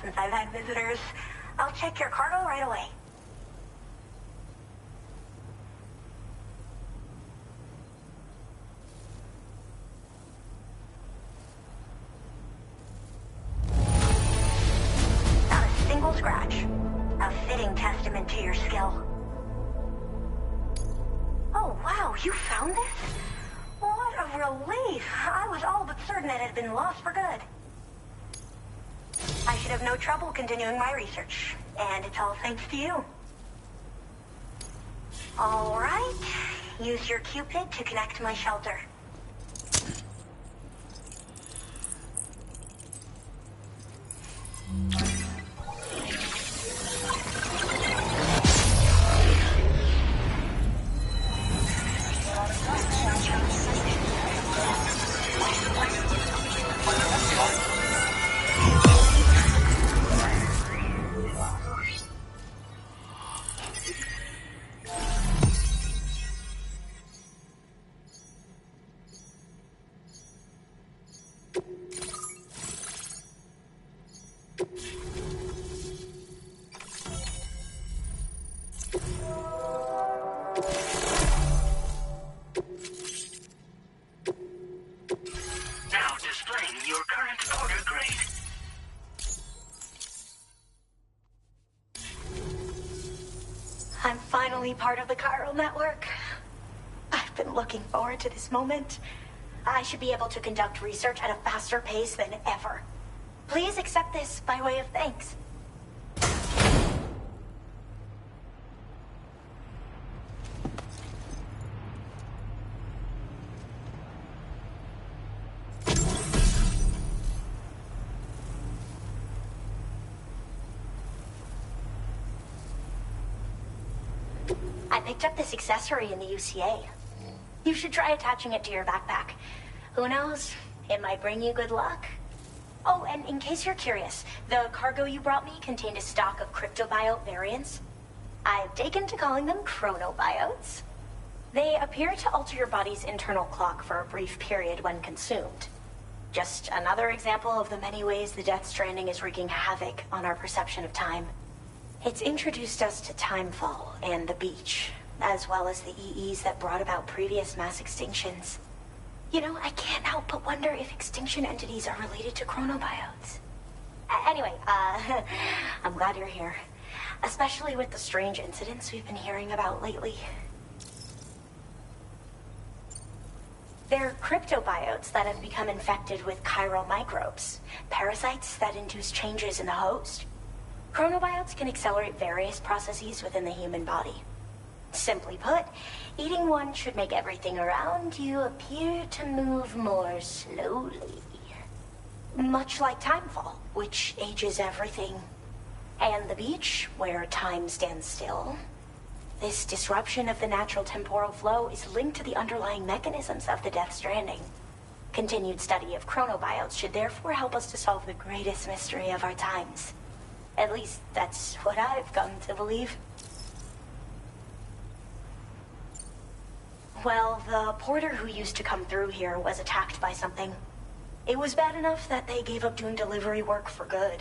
since I've had visitors. I'll check your cargo right away. Not a single scratch. A fitting testament to your skill. Oh, wow, you found this? What a relief. I was all but certain it had been lost for good. I should have no trouble continuing my research, and it's all thanks to you. All right, use your Cupid to connect my shelter. Now displaying your current order grade. I'm finally part of the chiral network. I've been looking forward to this moment. I should be able to conduct research at a faster pace than ever. Please accept this by way of thanks. I picked up this accessory in the UCA. You should try attaching it to your backpack. Who knows? It might bring you good luck. Oh, and in case you're curious, the cargo you brought me contained a stock of cryptobiote variants. I've taken to calling them chronobiotes. They appear to alter your body's internal clock for a brief period when consumed. Just another example of the many ways the Death Stranding is wreaking havoc on our perception of time. It's introduced us to Timefall and the beach, as well as the EEs that brought about previous mass extinctions. You know, I can't help but wonder if extinction entities are related to chronobiotes. Anyway, I'm glad you're here. Especially with the strange incidents we've been hearing about lately. They're cryptobiotes that have become infected with chiral microbes, parasites that induce changes in the host. Chronobiotes can accelerate various processes within the human body. Simply put, eating one should make everything around you appear to move more slowly. Much like Timefall, which ages everything. And the beach, where time stands still. This disruption of the natural temporal flow is linked to the underlying mechanisms of the Death Stranding. Continued study of chronobiotes should therefore help us to solve the greatest mystery of our times. At least, that's what I've come to believe. Well, the porter who used to come through here was attacked by something. It was bad enough that they gave up doing delivery work for good.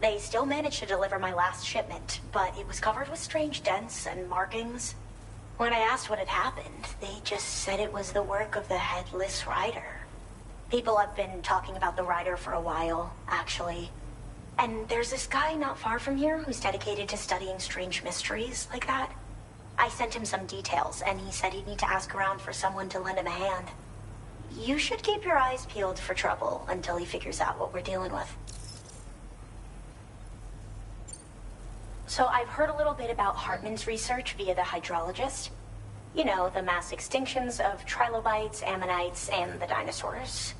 They still managed to deliver my last shipment, but it was covered with strange dents and markings. When I asked what had happened, they just said it was the work of the Headless Rider. People have been talking about the Rider for a while, actually. And there's this guy not far from here who's dedicated to studying strange mysteries like that. I sent him some details, and he said he'd need to ask around for someone to lend him a hand. You should keep your eyes peeled for trouble until he figures out what we're dealing with. So I've heard a little bit about Hartman's research via the hydrologist. You know, the mass extinctions of trilobites, ammonites, and the dinosaurs.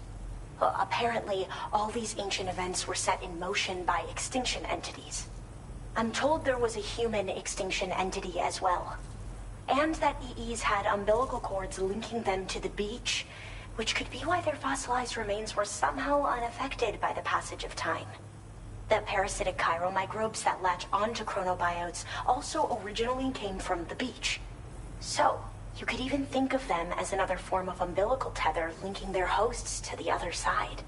Apparently, all these ancient events were set in motion by extinction entities. I'm told there was a human extinction entity as well. And that EEs had umbilical cords linking them to the beach, which could be why their fossilized remains were somehow unaffected by the passage of time. The parasitic chiral microbes that latch onto chronobiotes also originally came from the beach. So, you could even think of them as another form of umbilical tether linking their hosts to the other side.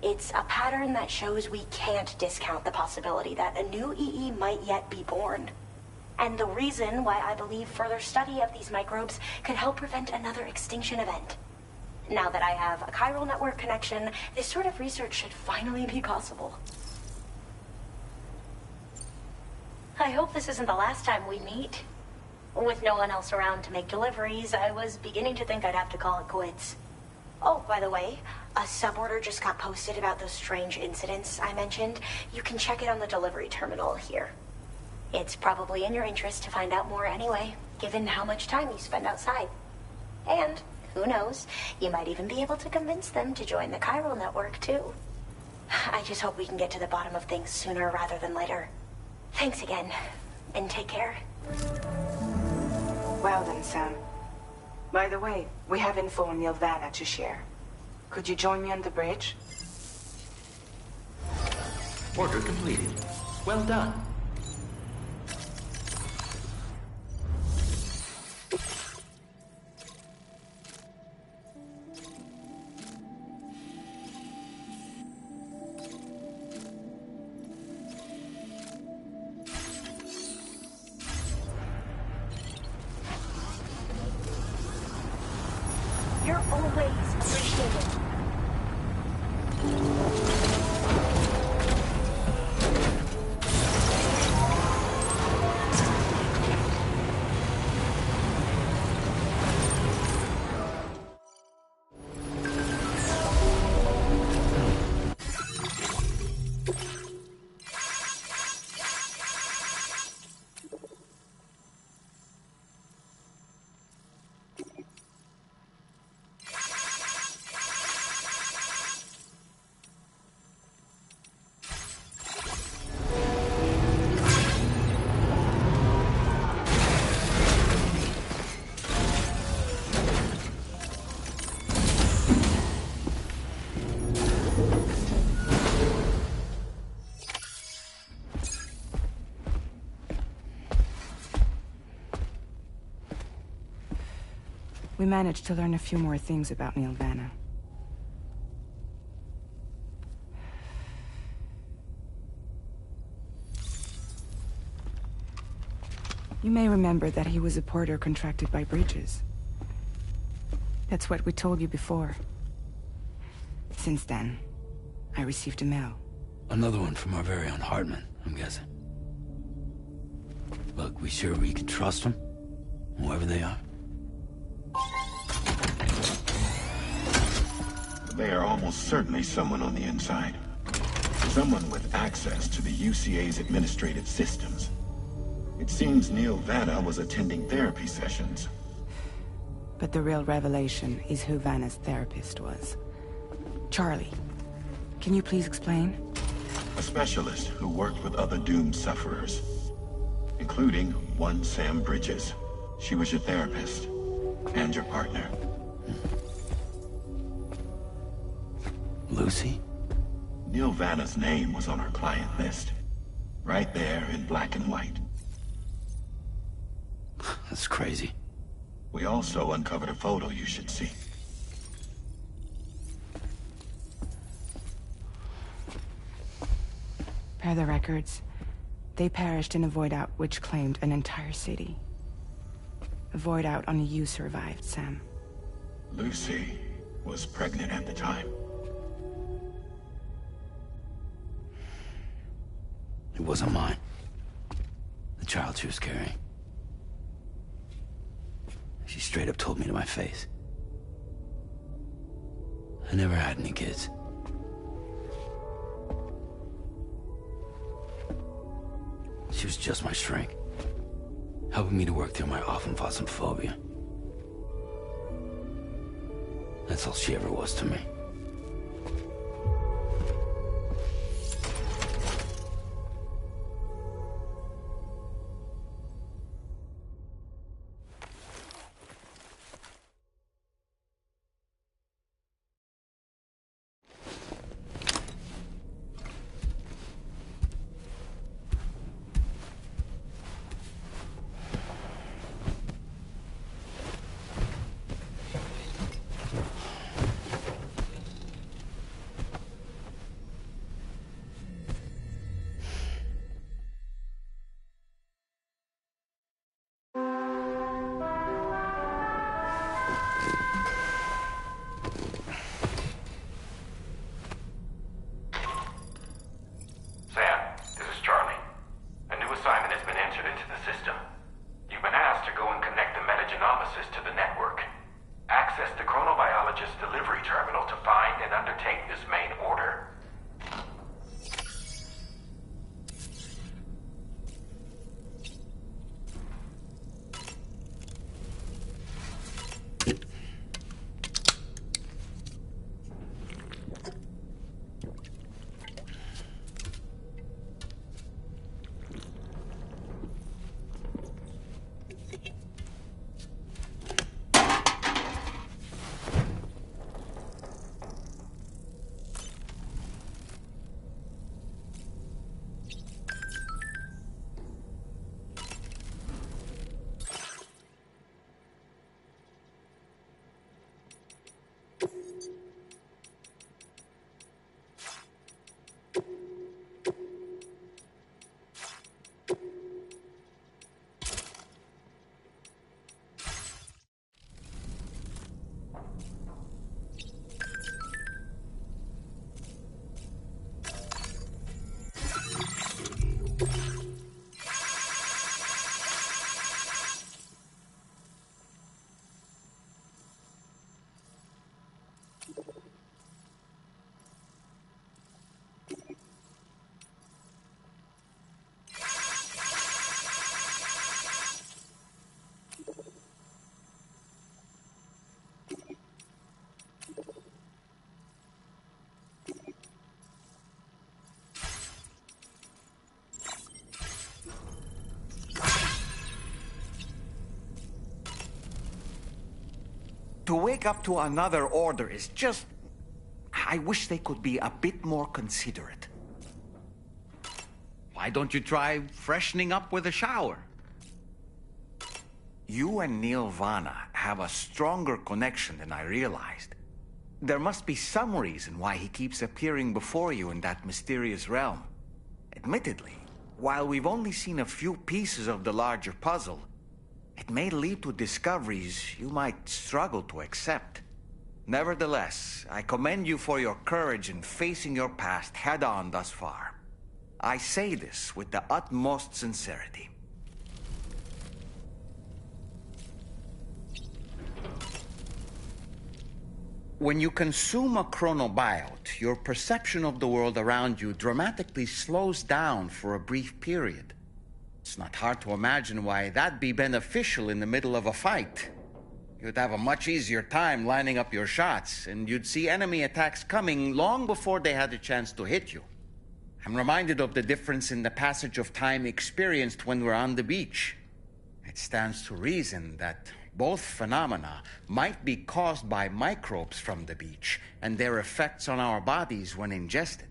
It's a pattern that shows we can't discount the possibility that a new EE might yet be born. And the reason why I believe further study of these microbes could help prevent another extinction event. Now that I have a chiral network connection, this sort of research should finally be possible. I hope this isn't the last time we meet. With no one else around to make deliveries, I was beginning to think I'd have to call it quits. Oh, by the way, a suborder just got posted about those strange incidents I mentioned. You can check it on the delivery terminal here. It's probably in your interest to find out more anyway, given how much time you spend outside. And, who knows, you might even be able to convince them to join the chiral network, too. I just hope we can get to the bottom of things sooner rather than later. Thanks again, and take care. Well then, Sam. By the way, we have info on Nilvana to share. Could you join me on the bridge? Order completed. Well done. You're always appreciated. We managed to learn a few more things about Nilvana. You may remember that he was a porter contracted by Bridges. That's what we told you before. Since then, I received a mail. Another one from our very own Hartman, I'm guessing. Look, we sure we can trust them? Whoever they are? They are almost certainly someone on the inside. Someone with access to the UCA's administrative systems. It seems Neil Vanna was attending therapy sessions. But the real revelation is who Vanna's therapist was. Charlie, can you please explain? A specialist who worked with other doomed sufferers, including one Sam Bridges. She was your therapist and your partner. Lucy? Neil Vanna's name was on our client list. Right there in black and white. That's crazy. We also uncovered a photo you should see. Per the records, they perished in a void out which claimed an entire city. A void out only you survived, Sam. Lucy was pregnant at the time. It wasn't mine. The child she was carrying. She straight up told me to my face. I never had any kids. She was just my shrink, helping me to work through my often phobia. That's all she ever was to me. To wake up to another order is just... I wish they could be a bit more considerate. Why don't you try freshening up with a shower? You and Neil Vana have a stronger connection than I realized. There must be some reason why he keeps appearing before you in that mysterious realm. Admittedly, while we've only seen a few pieces of the larger puzzle, it may lead to discoveries you might struggle to accept. Nevertheless, I commend you for your courage in facing your past head-on thus far. I say this with the utmost sincerity. When you consume a chronobiote, your perception of the world around you dramatically slows down for a brief period. It's not hard to imagine why that'd be beneficial in the middle of a fight. You'd have a much easier time lining up your shots, and you'd see enemy attacks coming long before they had a chance to hit you. I'm reminded of the difference in the passage of time experienced when we're on the beach. It stands to reason that both phenomena might be caused by microbes from the beach and their effects on our bodies when ingested.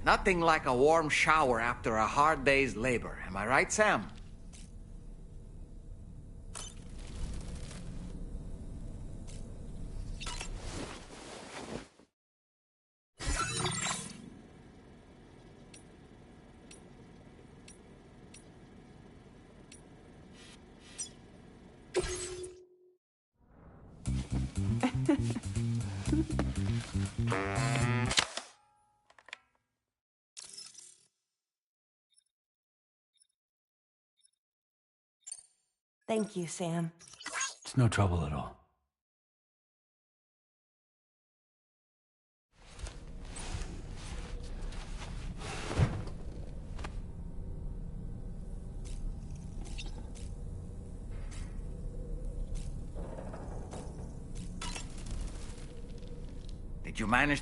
Nothing like a warm shower after a hard day's labor. Am I right, Sam? Thank you, Sam. It's no trouble at all. Did you manage?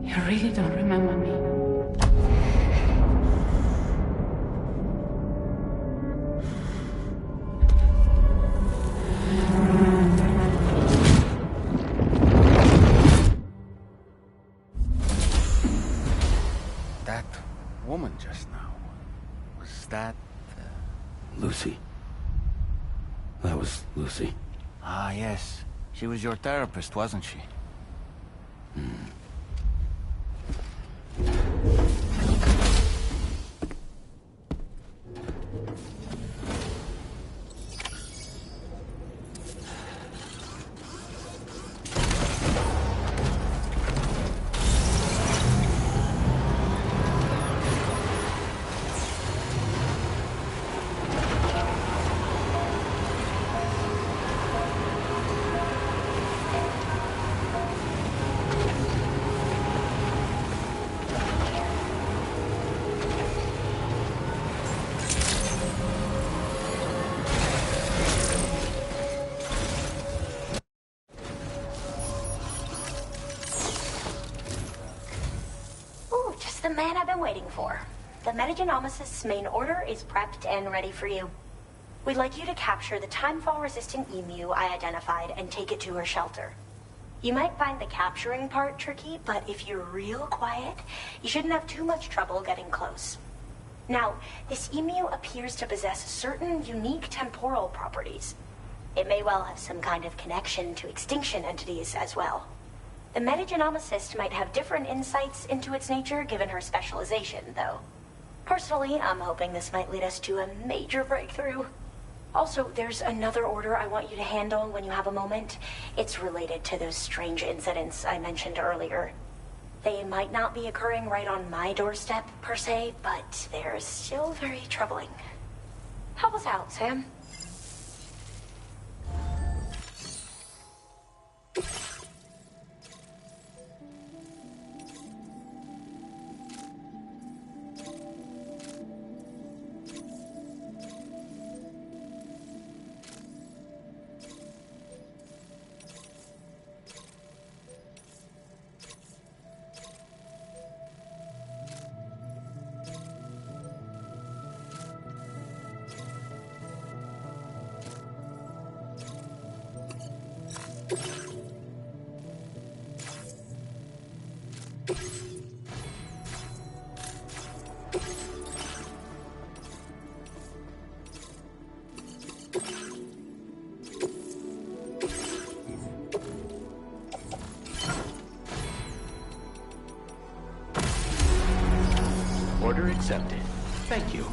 You really don't remember me. That woman just now, was that... Lucy. That was Lucy. Ah, yes. She was your therapist, wasn't she? the man I've been waiting for. The Metagenomicist's main order is prepped and ready for you. We'd like you to capture the timefall-resistant emu I identified and take it to her shelter. You might find the capturing part tricky, but if you're real quiet, you shouldn't have too much trouble getting close. Now, this emu appears to possess certain unique temporal properties. It may well have some kind of connection to extinction entities as well. The Metagenomicist might have different insights into its nature given her specialization, though. Personally, I'm hoping this might lead us to a major breakthrough. Also, there's another order I want you to handle when you have a moment. It's related to those strange incidents I mentioned earlier. They might not be occurring right on my doorstep, per se, but they're still very troubling. Help us out, Sam. Order accepted. Thank you.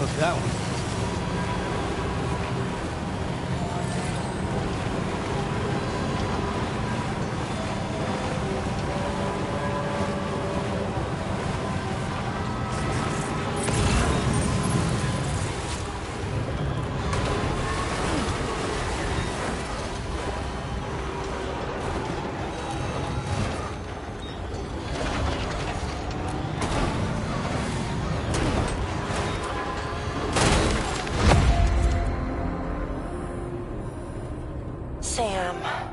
What's that one? Sam.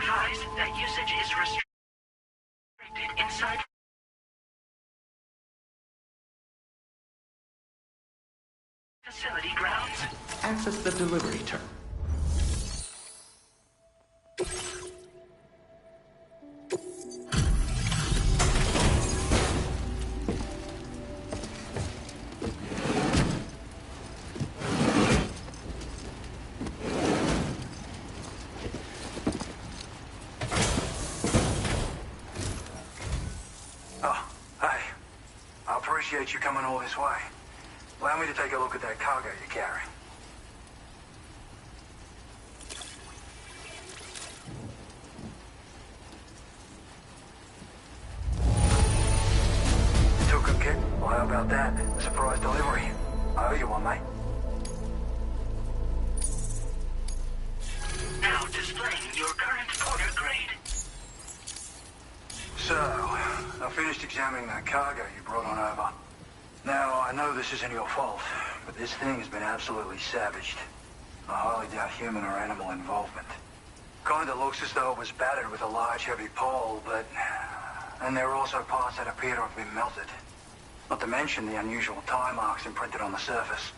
advised that usage is restricted inside facility grounds. Access the delivery terminal. Appreciate you coming all this way. Allow me to take a look at that cargo you're carrying. Took a kit? Well, how about that? A surprise delivery. I owe you one, mate. Now displaying your current order grade. So, I finished examining that cargo you brought on over. Now, I know this isn't your fault, but this thing has been absolutely savaged. I highly doubt human or animal involvement. Kinda looks as though it was battered with a large heavy pole, but... And there are also parts that appear to have been melted. Not to mention the unusual tie marks imprinted on the surface.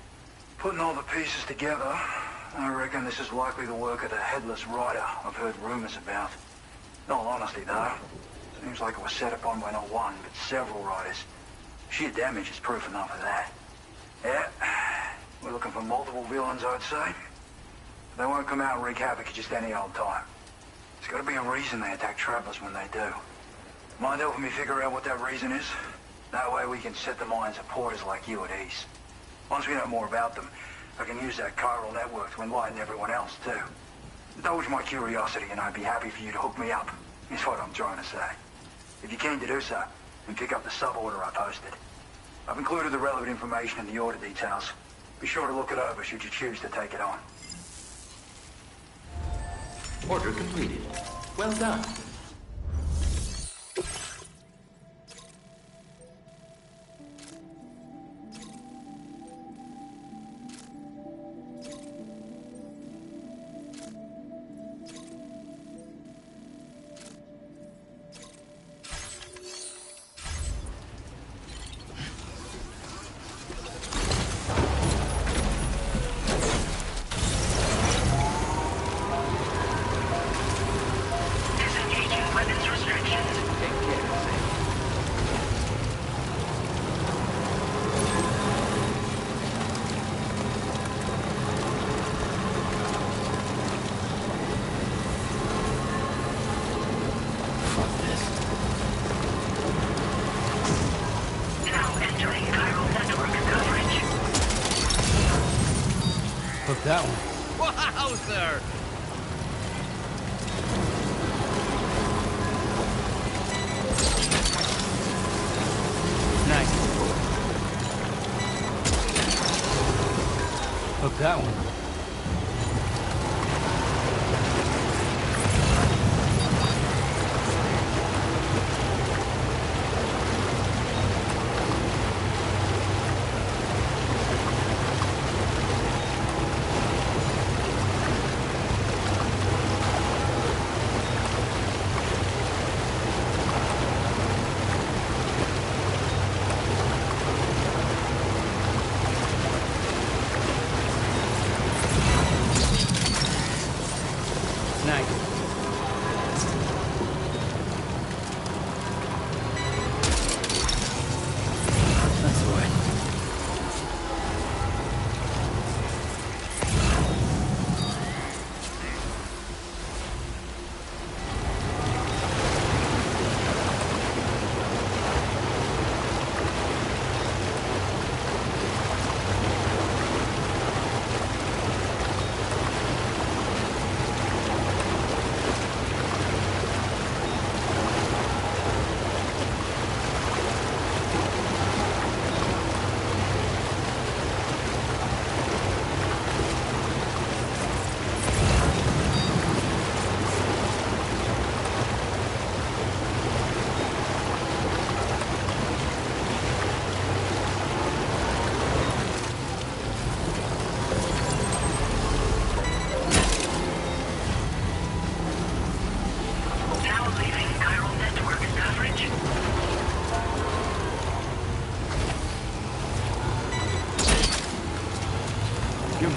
Putting all the pieces together, I reckon this is likely the work of the headless rider I've heard rumors about. In all honesty, though, seems like it was set upon by not one, but several riders. Sheer damage is proof enough of that. Yeah, we're looking for multiple villains, I'd say. They won't come out and wreak havoc at just any old time. There's got to be a reason they attack travelers when they do. Mind helping me figure out what that reason is? That way we can set the minds of porters like you at ease. Once we know more about them, I can use that chiral network to enlighten everyone else, too. Indulge my curiosity and I'd be happy for you to hook me up, is what I'm trying to say. If you're keen to do so, then pick up the sub-order I posted. I've included the relevant information in the order details. Be sure to look it over should you choose to take it on. Order completed. Well done. That one. Wowzer! Nice. Hook that one.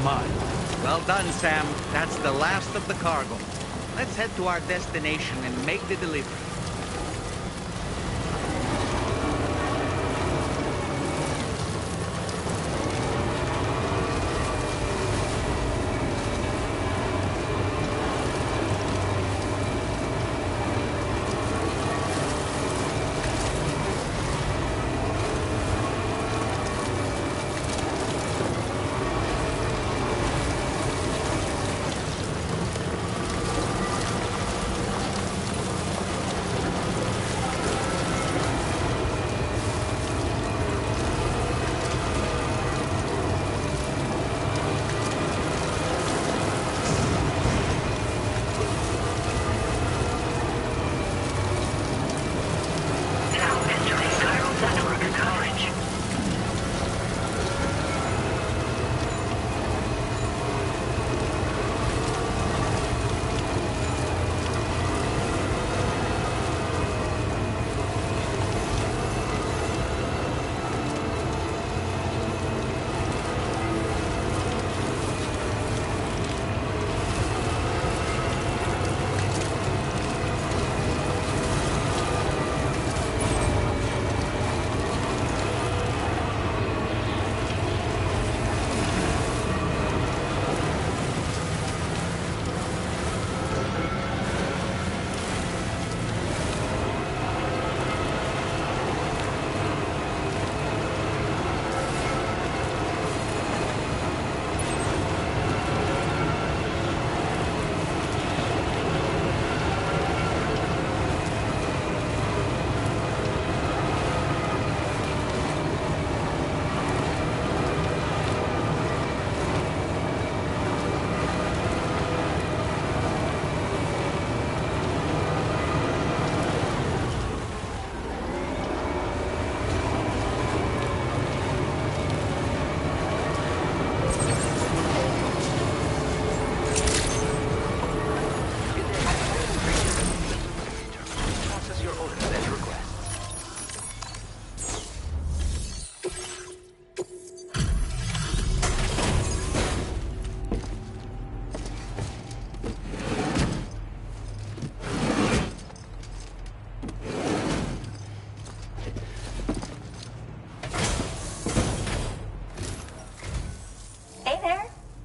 mine. Well done, Sam. That's the last of the cargo. Let's head to our destination and make the delivery.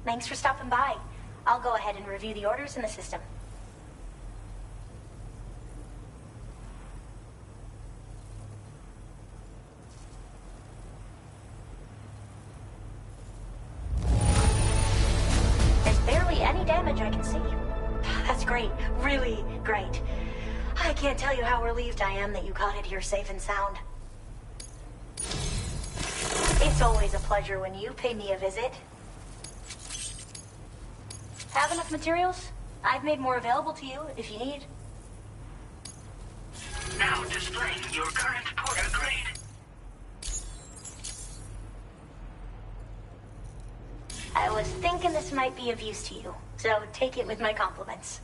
Thanks for stopping by. I'll go ahead and review the orders in the system. There's barely any damage I can see. That's great. Really great. I can't tell you how relieved I am that you got it here safe and sound. It's always a pleasure when you pay me a visit. Have enough materials? I've made more available to you if you need. Now displaying your current porter grade. I was thinking this might be of use to you, so take it with my compliments.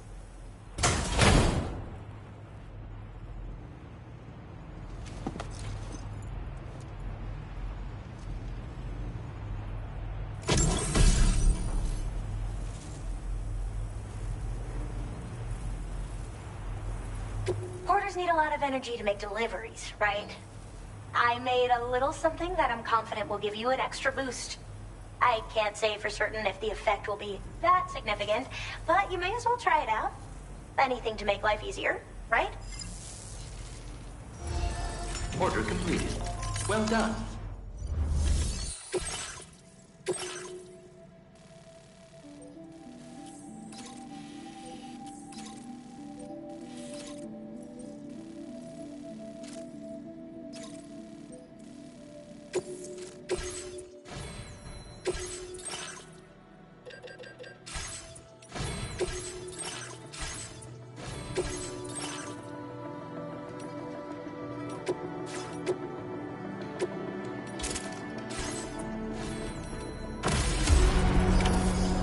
Porters need a lot of energy to make deliveries, right? I made a little something that I'm confident will give you an extra boost. I can't say for certain if the effect will be that significant, but you may as well try it out. Anything to make life easier, right? Order completed. Well done.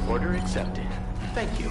Order accepted. Thank you.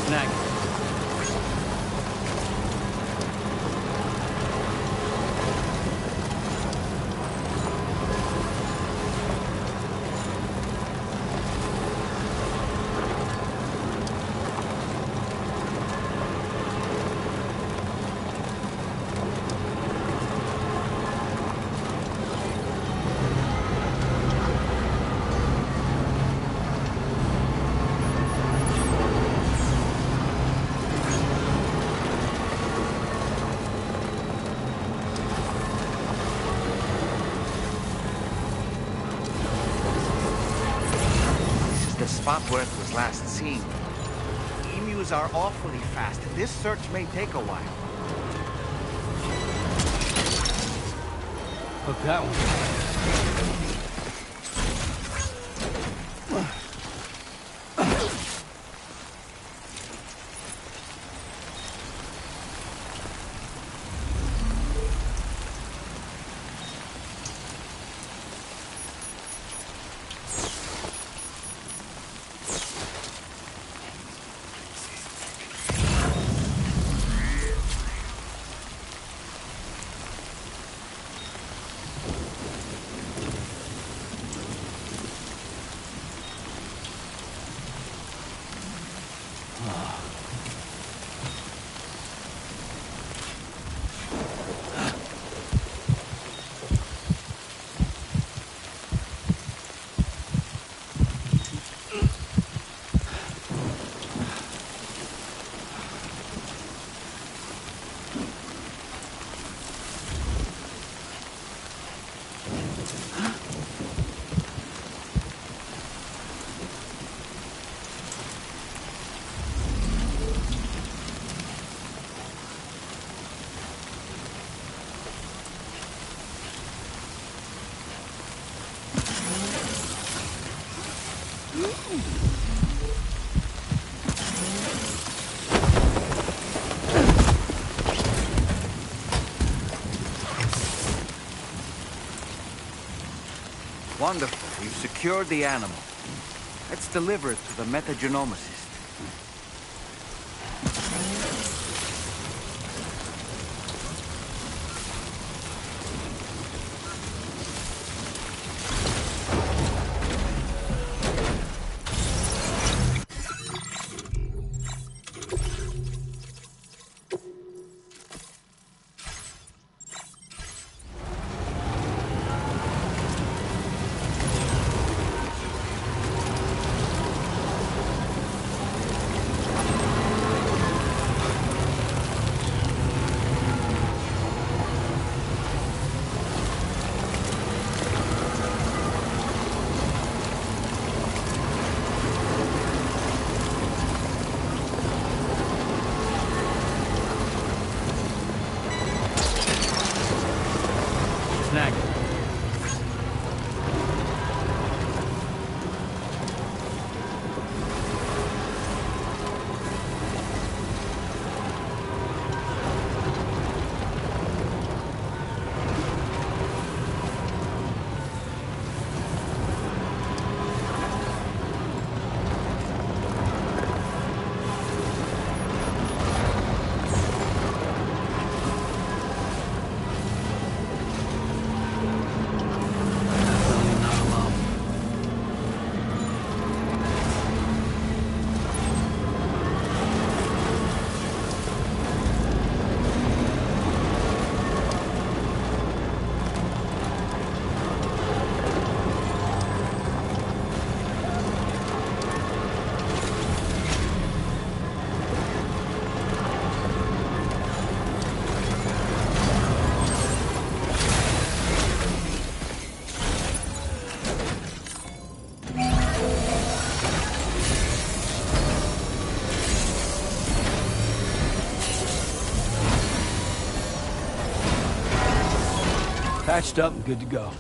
Snag. Spot where it was last seen. Emus are awfully fast. This search may take a while. Hook that one. Wonderful. We've secured the animal. Let's deliver it to the metagenomicist. Patched up and good to go.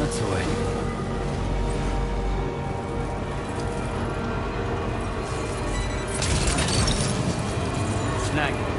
That's the way. Snag.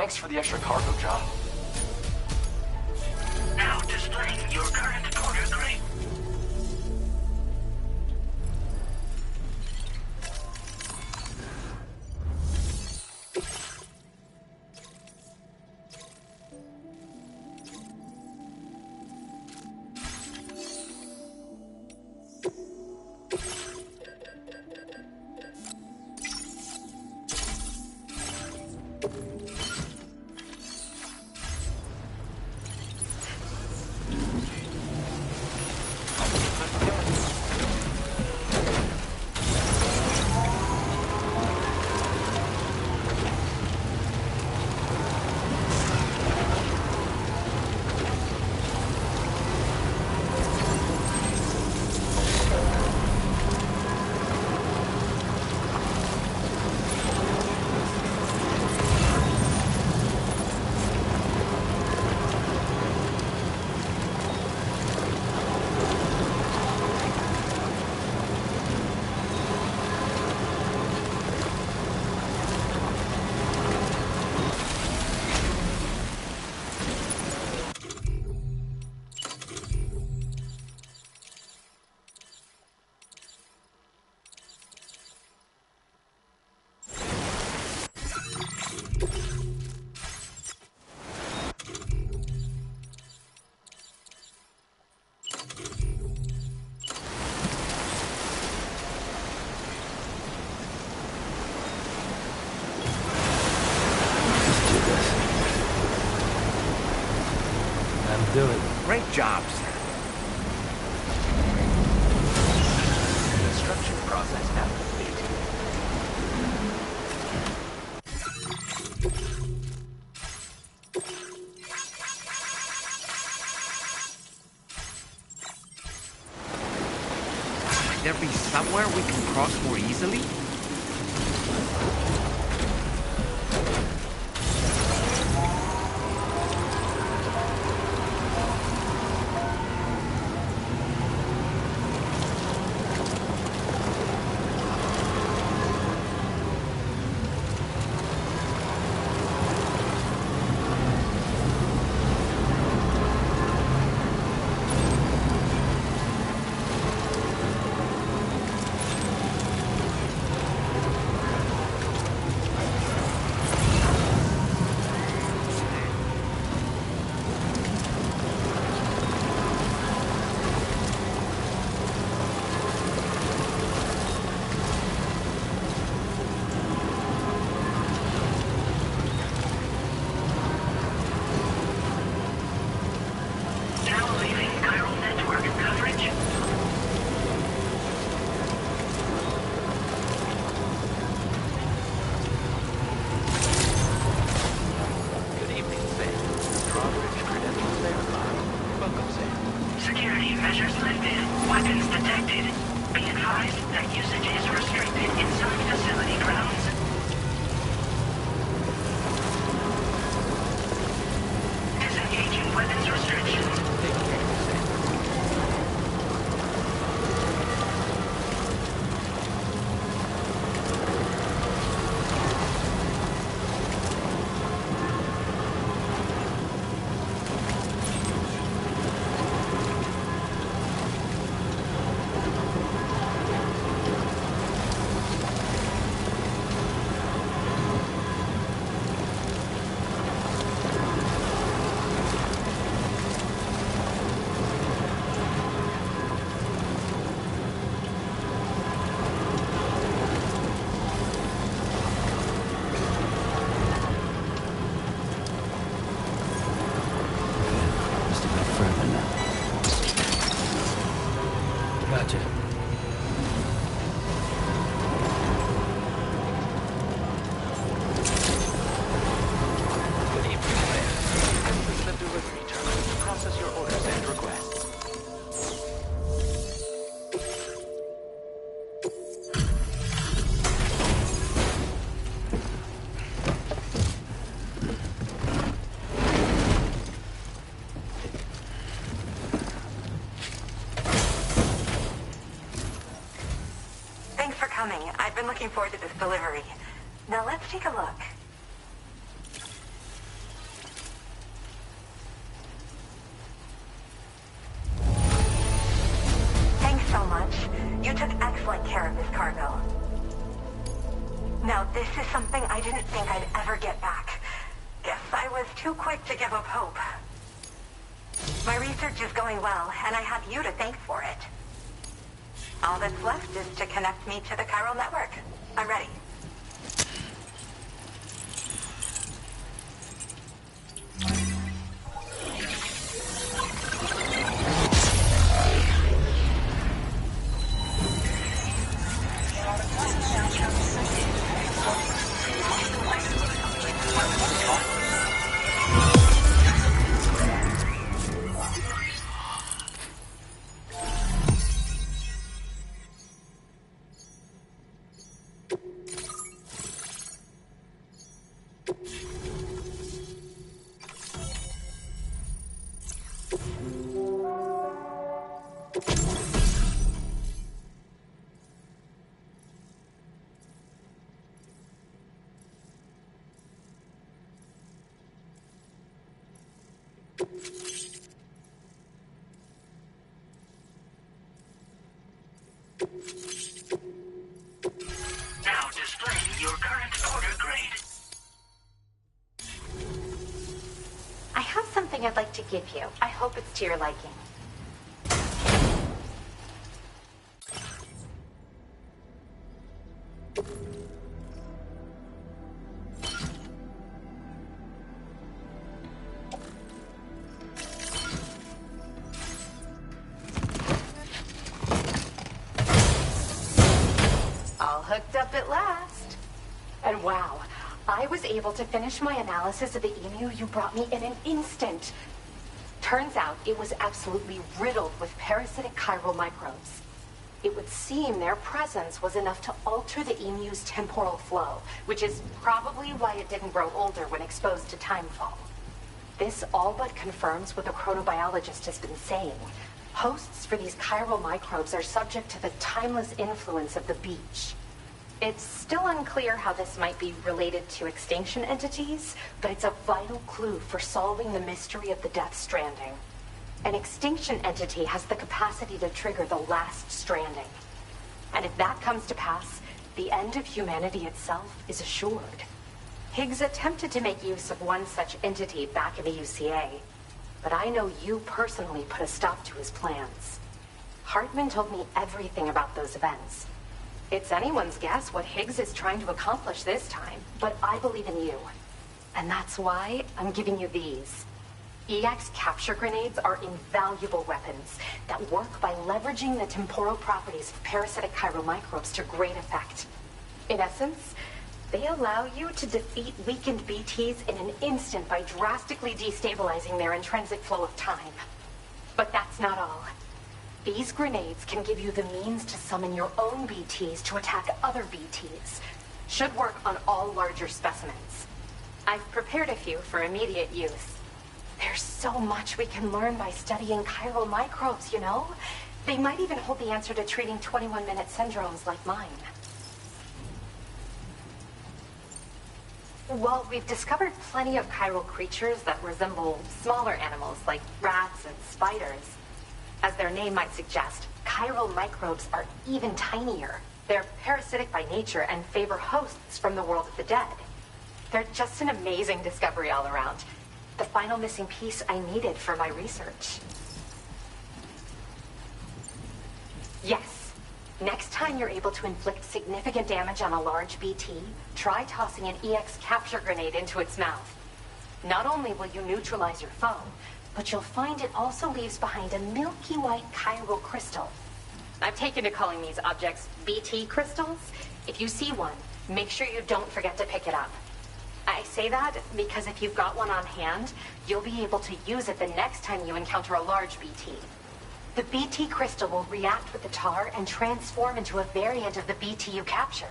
Thanks for the extra cargo, John. Now displaying your current porter grade. job, sir. Construction process now complete. Might there be somewhere we can cross more easily? I've been looking forward to this delivery. Now let's take a look. Thanks so much. You took excellent care of this cargo. Now this is something I didn't think I'd ever get back. Guess I was too quick to give up hope. My research is going well, and I have you to thank for it. All that's left is to connect me to the chiral network. I'm ready. Now displaying your current order grade. I have something I'd like to give you. I hope it's to your liking. hooked up at last. And wow, I was able to finish my analysis of the emu you brought me in an instant. Turns out it was absolutely riddled with parasitic chiral microbes. It would seem their presence was enough to alter the emu's temporal flow, which is probably why it didn't grow older when exposed to timefall. This all but confirms what the chronobiologist has been saying. Hosts for these chiral microbes are subject to the timeless influence of the beach. It's still unclear how this might be related to extinction entities, but it's a vital clue for solving the mystery of the Death Stranding. An extinction entity has the capacity to trigger the last stranding. And if that comes to pass, the end of humanity itself is assured. Higgs attempted to make use of one such entity back in the UCA, but I know you personally put a stop to his plans. Hartman told me everything about those events. It's anyone's guess what Higgs is trying to accomplish this time, but I believe in you. And that's why I'm giving you these. EX capture grenades are invaluable weapons that work by leveraging the temporal properties of parasitic chiral microbes to great effect. In essence, they allow you to defeat weakened BTs in an instant by drastically destabilizing their intrinsic flow of time. But that's not all. These grenades can give you the means to summon your own BTs to attack other BTs. Should work on all larger specimens. I've prepared a few for immediate use. There's so much we can learn by studying chiral microbes, you know? They might even hold the answer to treating 21-minute syndromes like mine. Well, we've discovered plenty of chiral creatures that resemble smaller animals like rats and spiders. As their name might suggest, chiral microbes are even tinier. They're parasitic by nature and favor hosts from the world of the dead. They're just an amazing discovery all around. The final missing piece I needed for my research. Yes. Next time you're able to inflict significant damage on a large BT, try tossing an EX capture grenade into its mouth. Not only will you neutralize your foe, but you'll find it also leaves behind a milky white chiral crystal. I've taken to calling these objects BT crystals. If you see one, make sure you don't forget to pick it up. I say that because if you've got one on hand, you'll be able to use it the next time you encounter a large BT. The BT crystal will react with the tar and transform into a variant of the BT you captured.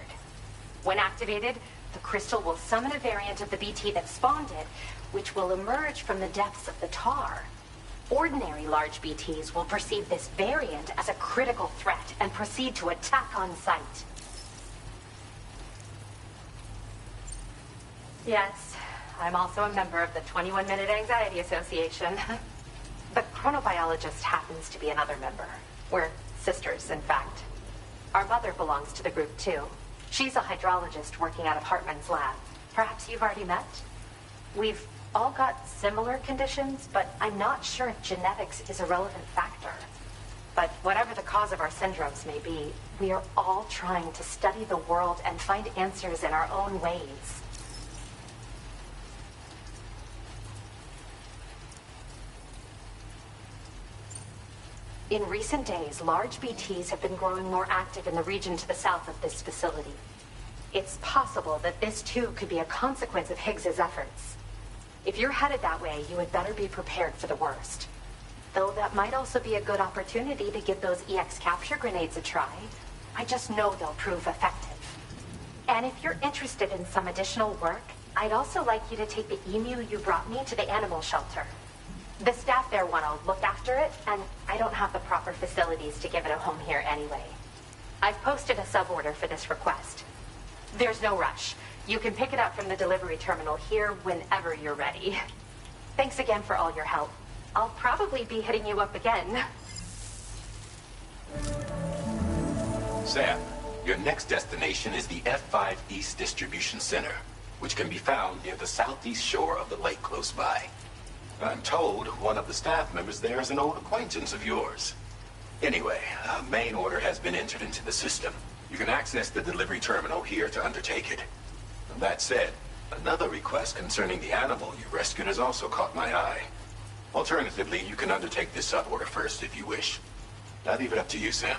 When activated, the crystal will summon a variant of the BT that spawned it, which will emerge from the depths of the tar. Ordinary large BTs will perceive this variant as a critical threat and proceed to attack on sight. Yes, I'm also a member of the 21-Minute Anxiety Association. The chronobiologist happens to be another member. We're sisters, in fact. Our mother belongs to the group, too. She's a hydrologist working out of Hartman's lab. Perhaps you've already met? We've all got similar conditions, but I'm not sure if genetics is a relevant factor. But whatever the cause of our syndromes may be, we are all trying to study the world and find answers in our own ways. In recent days, large BTs have been growing more active in the region to the south of this facility. It's possible that this too could be a consequence of Higgs's efforts. If you're headed that way, you had better be prepared for the worst. Though that might also be a good opportunity to give those EX capture grenades a try. I just know they'll prove effective. And if you're interested in some additional work, I'd also like you to take the emu you brought me to the animal shelter. The staff there want to look after it, and I don't have the proper facilities to give it a home here anyway. I've posted a sub-order for this request. There's no rush. You can pick it up from the delivery terminal here whenever you're ready. Thanks again for all your help. I'll probably be hitting you up again. Sam, your next destination is the F5 East Distribution Center, which can be found near the southeast shore of the lake close by. I'm told one of the staff members there is an old acquaintance of yours. Anyway, a main order has been entered into the system. You can access the delivery terminal here to undertake it. That said, another request concerning the animal you rescued has also caught my eye. Alternatively, you can undertake this sub-order first if you wish. I'll leave it up to you, Sam.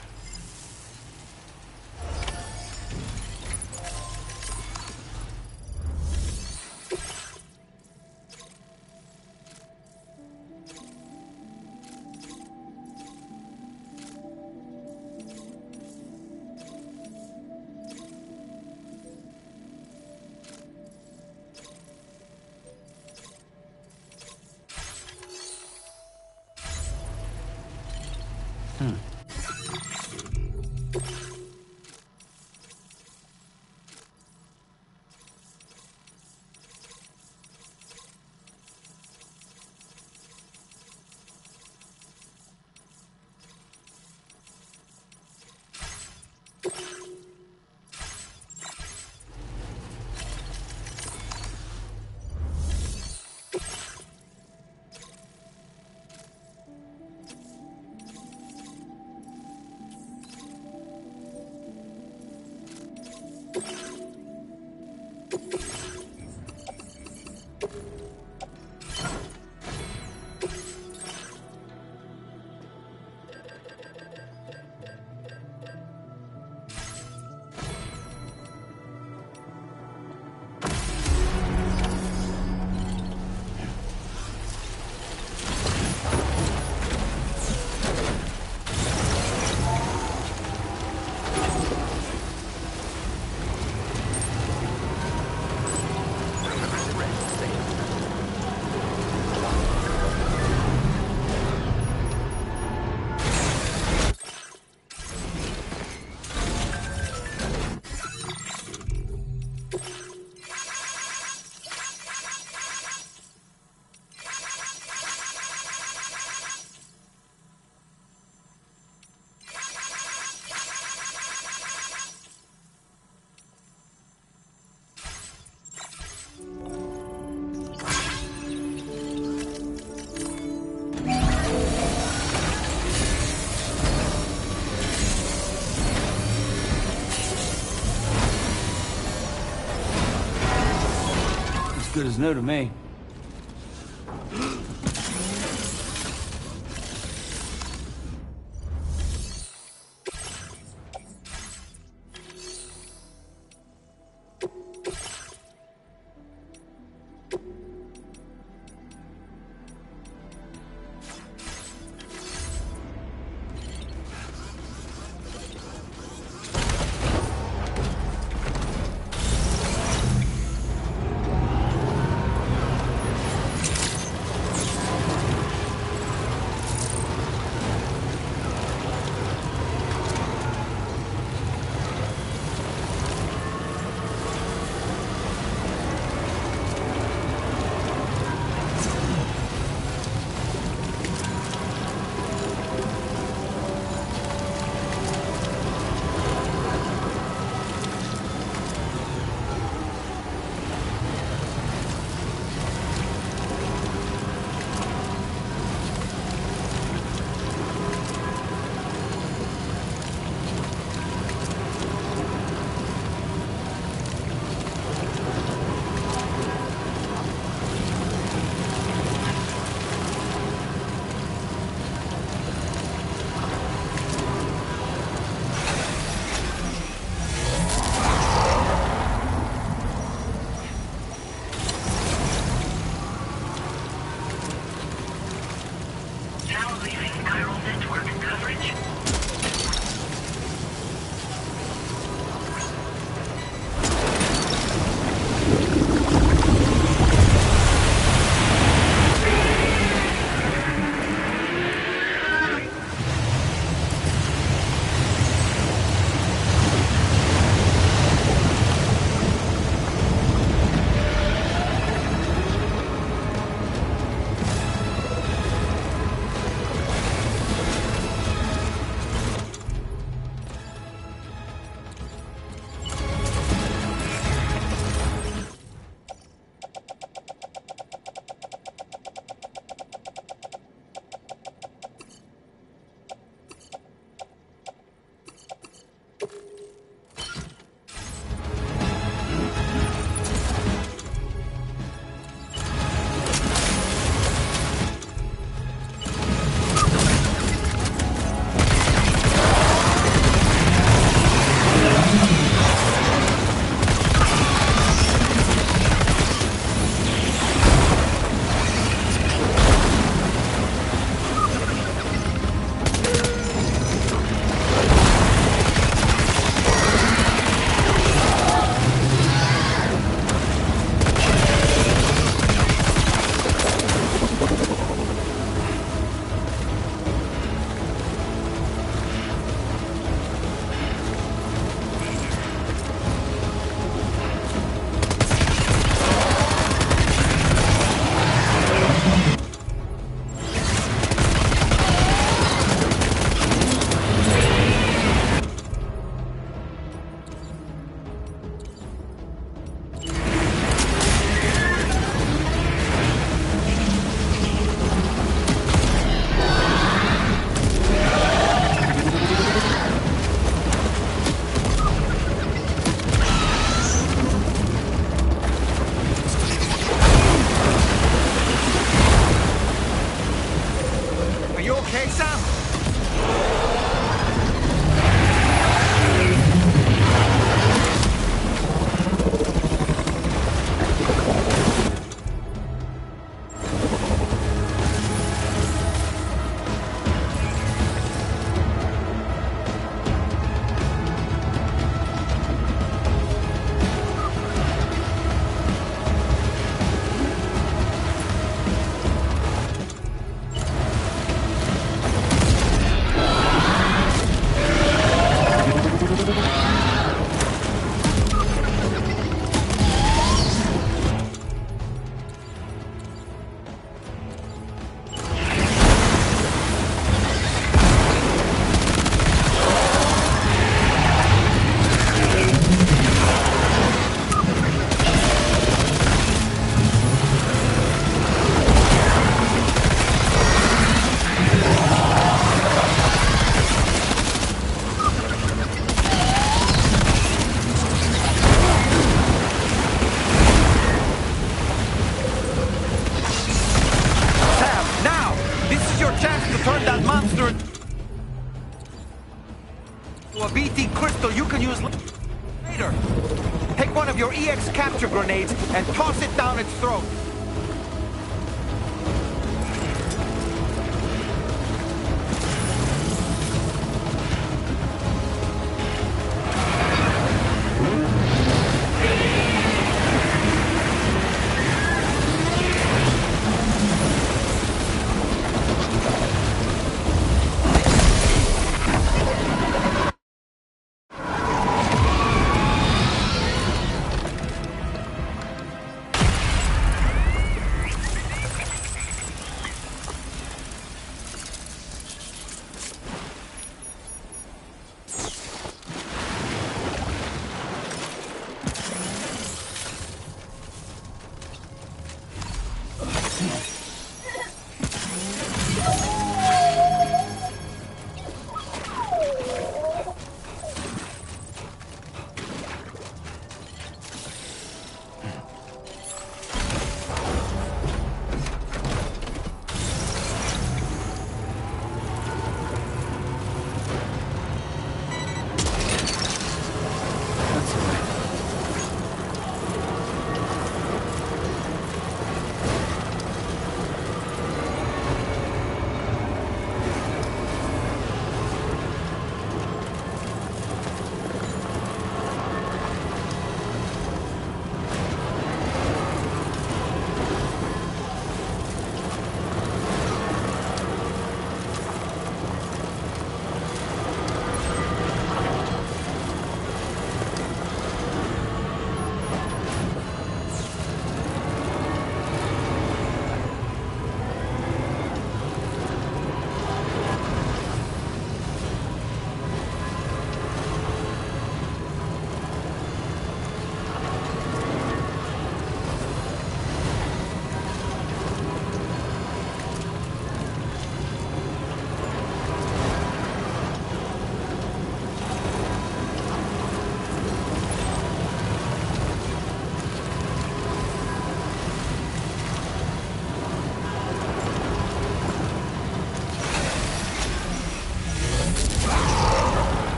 Good as new to me. A BT crystal you can use later. Take one of your EX capture grenades and toss it down its throat.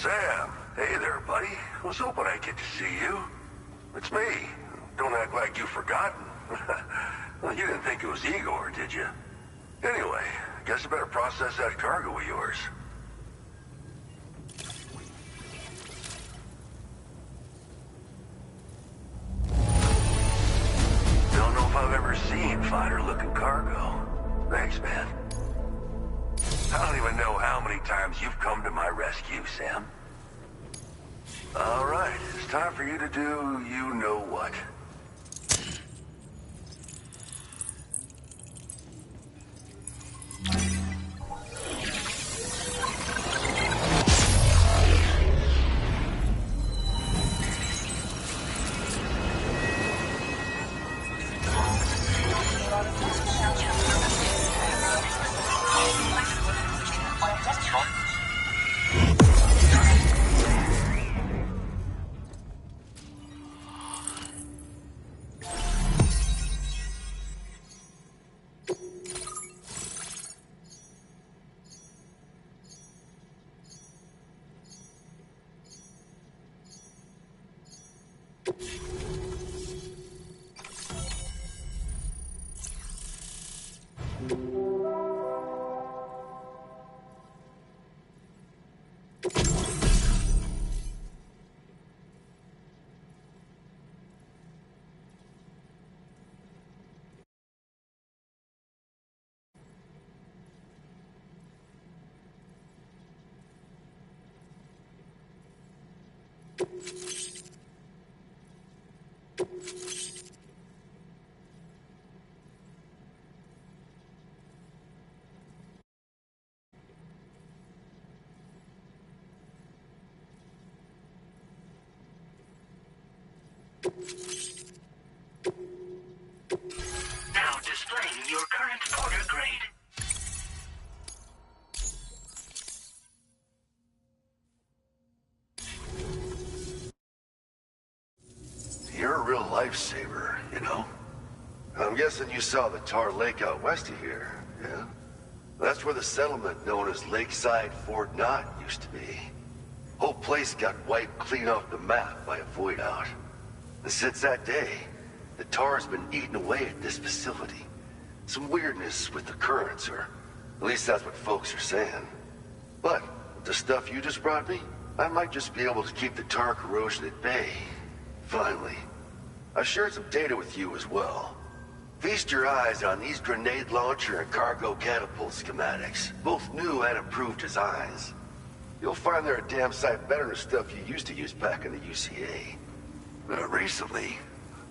Sam. Hey there, buddy. Was hoping I'd get to see you. It's me. Don't act like you've forgotten. Well, you didn't think it was Igor, did you? Anyway, guess I better process that cargo of yours. Don't know if I've ever seen finer-looking cargo. Thanks, man. I don't even know how many times you've come to my rescue, Sam. All right, it's time for you to do you-know-what. Now displaying your current order grade. You're a real lifesaver, you know? I'm guessing you saw the Tar Lake out west of here, yeah? That's where the settlement known as Lakeside Fort Knott used to be. Whole place got wiped clean off the map by a void out. And since that day, the tar's been eating away at this facility. Some weirdness with the currents, or at least that's what folks are saying. But with the stuff you just brought me, I might just be able to keep the tar corrosion at bay. Finally. I shared some data with you as well. Feast your eyes on these grenade launcher and cargo catapult schematics, both new and improved designs. You'll find they're a damn sight better than stuff you used to use back in the UCA. Recently,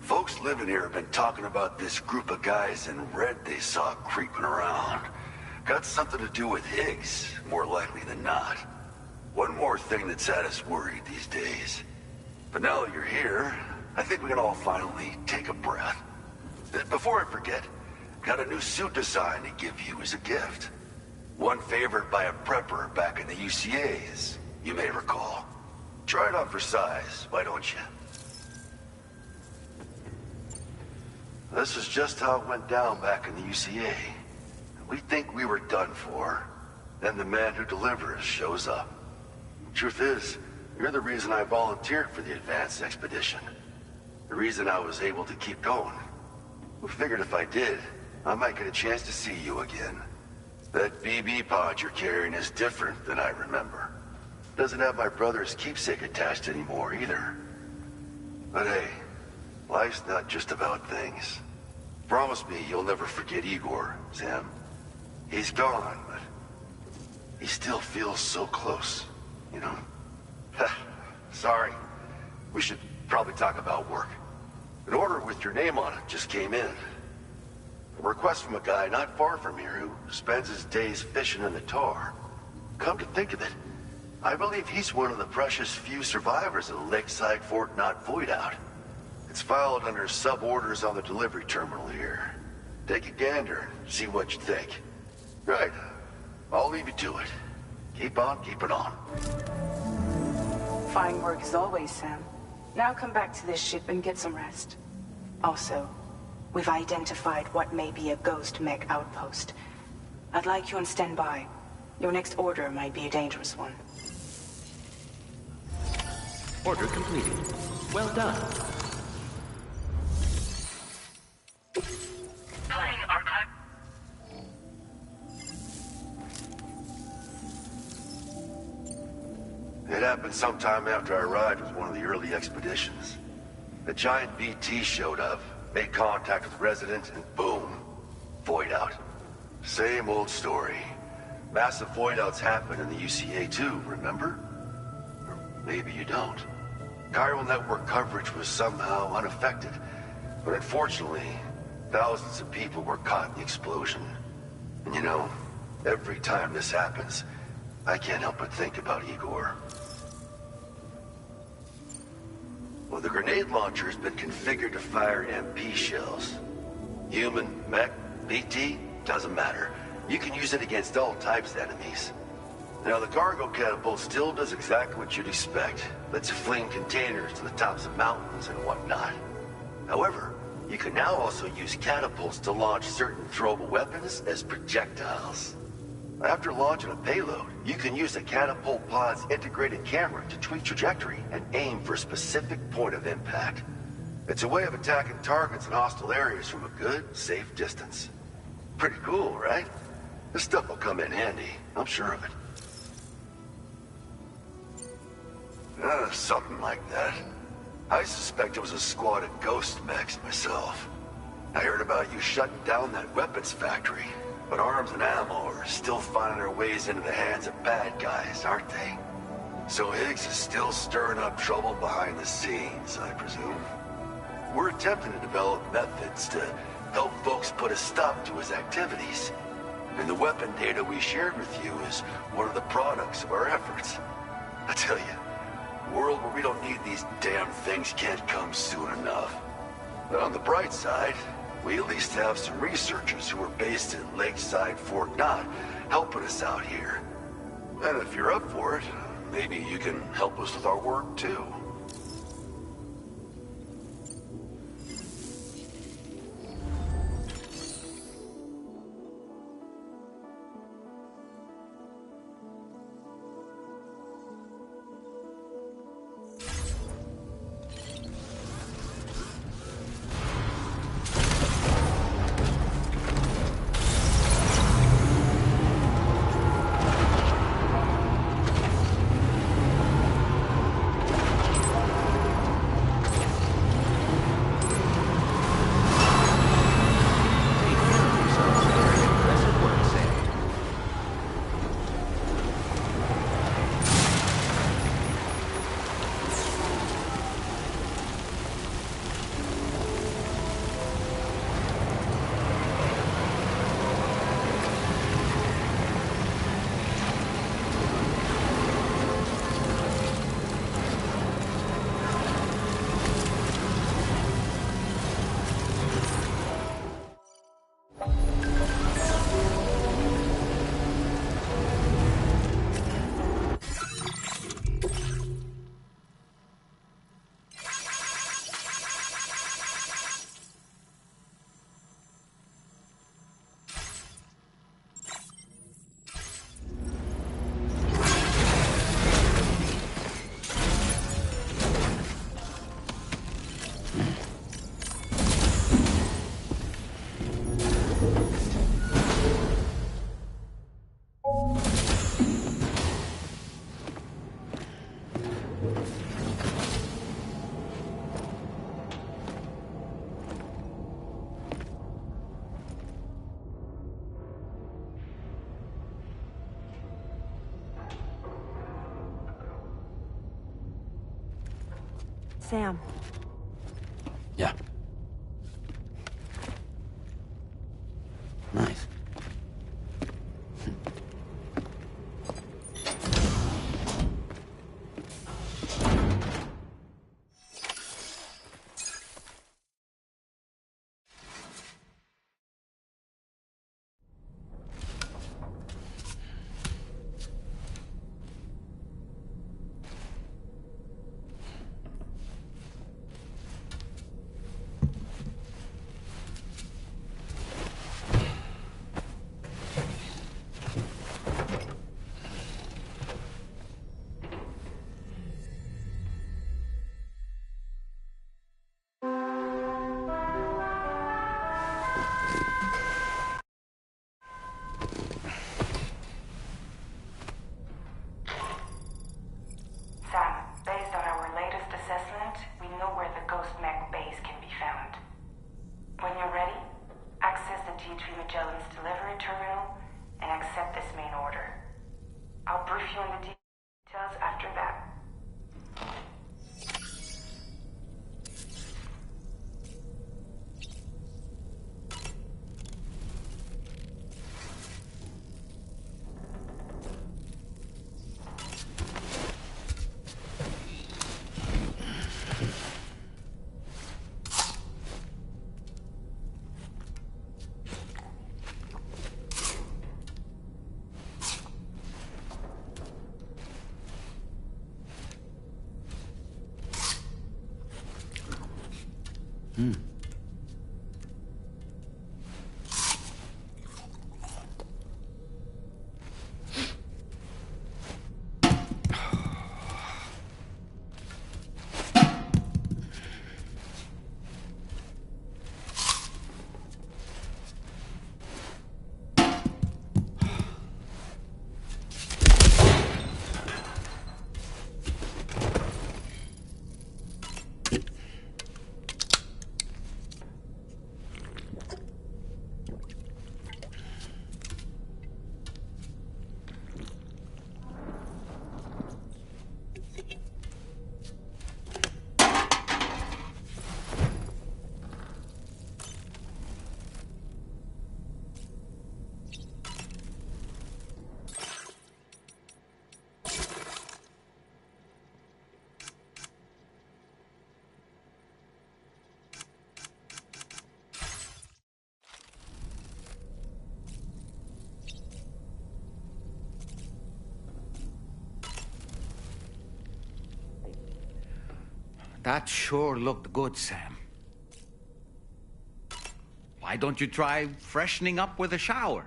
folks living here have been talking about this group of guys in red they saw creeping around. Got something to do with Higgs, more likely than not. One more thing that's had us worried these days. But now that you're here, I think we can all finally take a breath. Before I forget, got a new suit design to give you as a gift. One favored by a prepper back in the UCAs, you may recall. Try it on for size, why don't you? This is just how it went down back in the UCA. We think we were done for. Then the man who delivers shows up. Truth is, you're the reason I volunteered for the advance expedition. The reason I was able to keep going. We figured if I did, I might get a chance to see you again. That BB pod you're carrying is different than I remember. Doesn't have my brother's keepsake attached anymore either. But hey, life's not just about things. Promise me you'll never forget Igor, Sam. He's gone, but he still feels so close, you know? Sorry. We should probably talk about work. An order with your name on it just came in. A request from a guy not far from here who spends his days fishing in the tar. Come to think of it, I believe he's one of the precious few survivors of the Lakeside Fort Knott void out. It's filed under sub-orders on the delivery terminal here. Take a gander and see what you think. Right. I'll leave you to it. Keep on keeping on. Fine work as always, Sam. Now come back to this ship and get some rest. Also, we've identified what may be a ghost mech outpost. I'd like you on standby. Your next order might be a dangerous one. Order completed. Well done. Playing archive. It happened sometime after I arrived with one of the early expeditions. A giant BT showed up, made contact with residents, and boom, void out. Same old story. Massive void outs happen in the UCA too, remember? Or maybe you don't. Chiral network coverage was somehow unaffected, but unfortunately, thousands of people were caught in the explosion. And you know, every time this happens, I can't help but think about Igor. Well, the grenade launcher has been configured to fire MP shells. Human, mech, BT, doesn't matter. You can use it against all types of enemies. Now, the cargo catapult still does exactly what you'd expect. Lets you fling containers to the tops of mountains and whatnot. However, you can now also use catapults to launch certain throwable weapons as projectiles. After launching a payload, you can use the catapult pod's integrated camera to tweak trajectory and aim for a specific point of impact. It's a way of attacking targets in hostile areas from a good, safe distance. Pretty cool, right? This stuff will come in handy, I'm sure of it. Something like that. I suspect it was a squad of ghost mechs myself. I heard about you shutting down that weapons factory. But arms and ammo are still finding their ways into the hands of bad guys, aren't they? So Higgs is still stirring up trouble behind the scenes, I presume. We're attempting to develop methods to help folks put a stop to his activities. And the weapon data we shared with you is one of the products of our efforts. I tell you, a world where we don't need these damn things can't come soon enough. But on the bright side, we at least have some researchers who are based in Lakeside Fort Knott helping us out here. And if you're up for it, maybe you can help us with our work too. Sam. Yeah. Nice. That sure looked good, Sam. Why don't you try freshening up with a shower?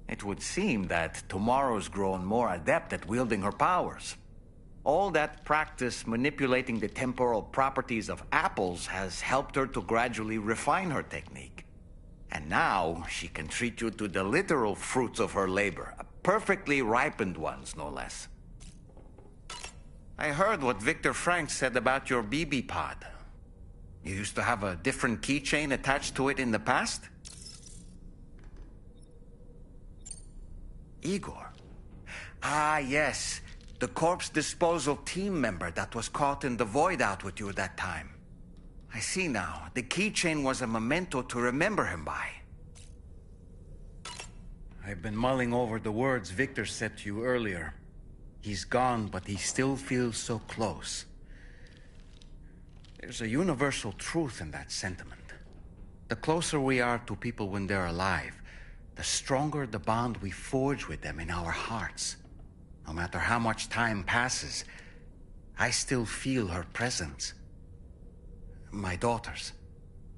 It would seem that Tomorrow's grown more adept at wielding her powers. All that practice manipulating the temporal properties of apples has helped her to gradually refine her technique. And now she can treat you to the literal fruits of her labor, perfectly ripened ones, no less. I heard what Victor Frank said about your BB pod. You used to have a different keychain attached to it in the past? Igor. Ah, yes. The corpse disposal team member that was caught in the void out with you that time. I see now. The keychain was a memento to remember him by. I've been mulling over the words Victor said to you earlier. He's gone, but he still feels so close. There's a universal truth in that sentiment. The closer we are to people when they're alive, the stronger the bond we forge with them in our hearts. No matter how much time passes, I still feel her presence. My daughters.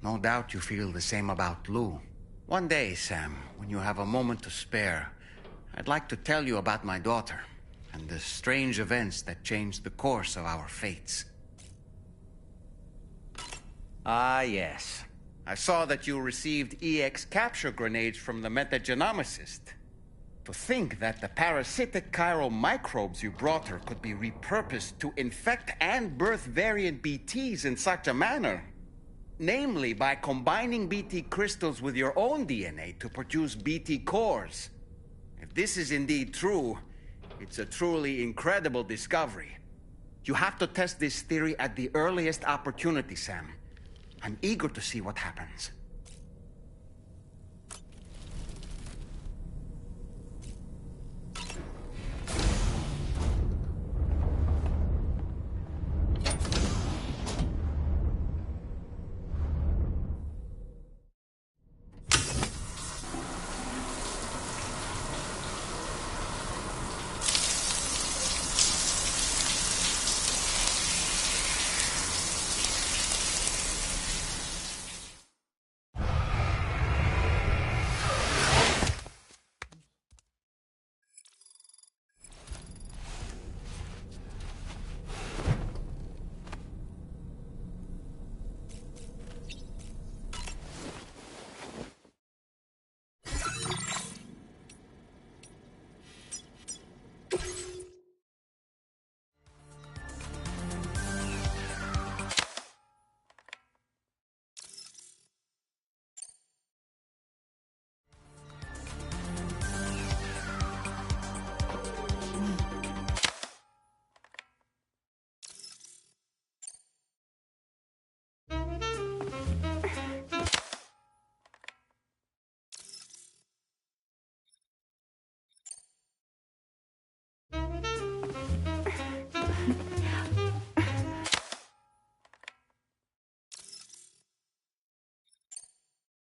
No doubt you feel the same about Lou. One day, Sam, when you have a moment to spare, I'd like to tell you about my daughter and the strange events that changed the course of our fates. Ah, yes. I saw that you received EX capture grenades from the metagenomicist. To think that the parasitic chiral microbes you brought her could be repurposed to infect and birth variant BTs in such a manner. Namely, by combining BT crystals with your own DNA to produce BT cores. If this is indeed true, it's a truly incredible discovery. You have to test this theory at the earliest opportunity, Sam. I'm eager to see what happens.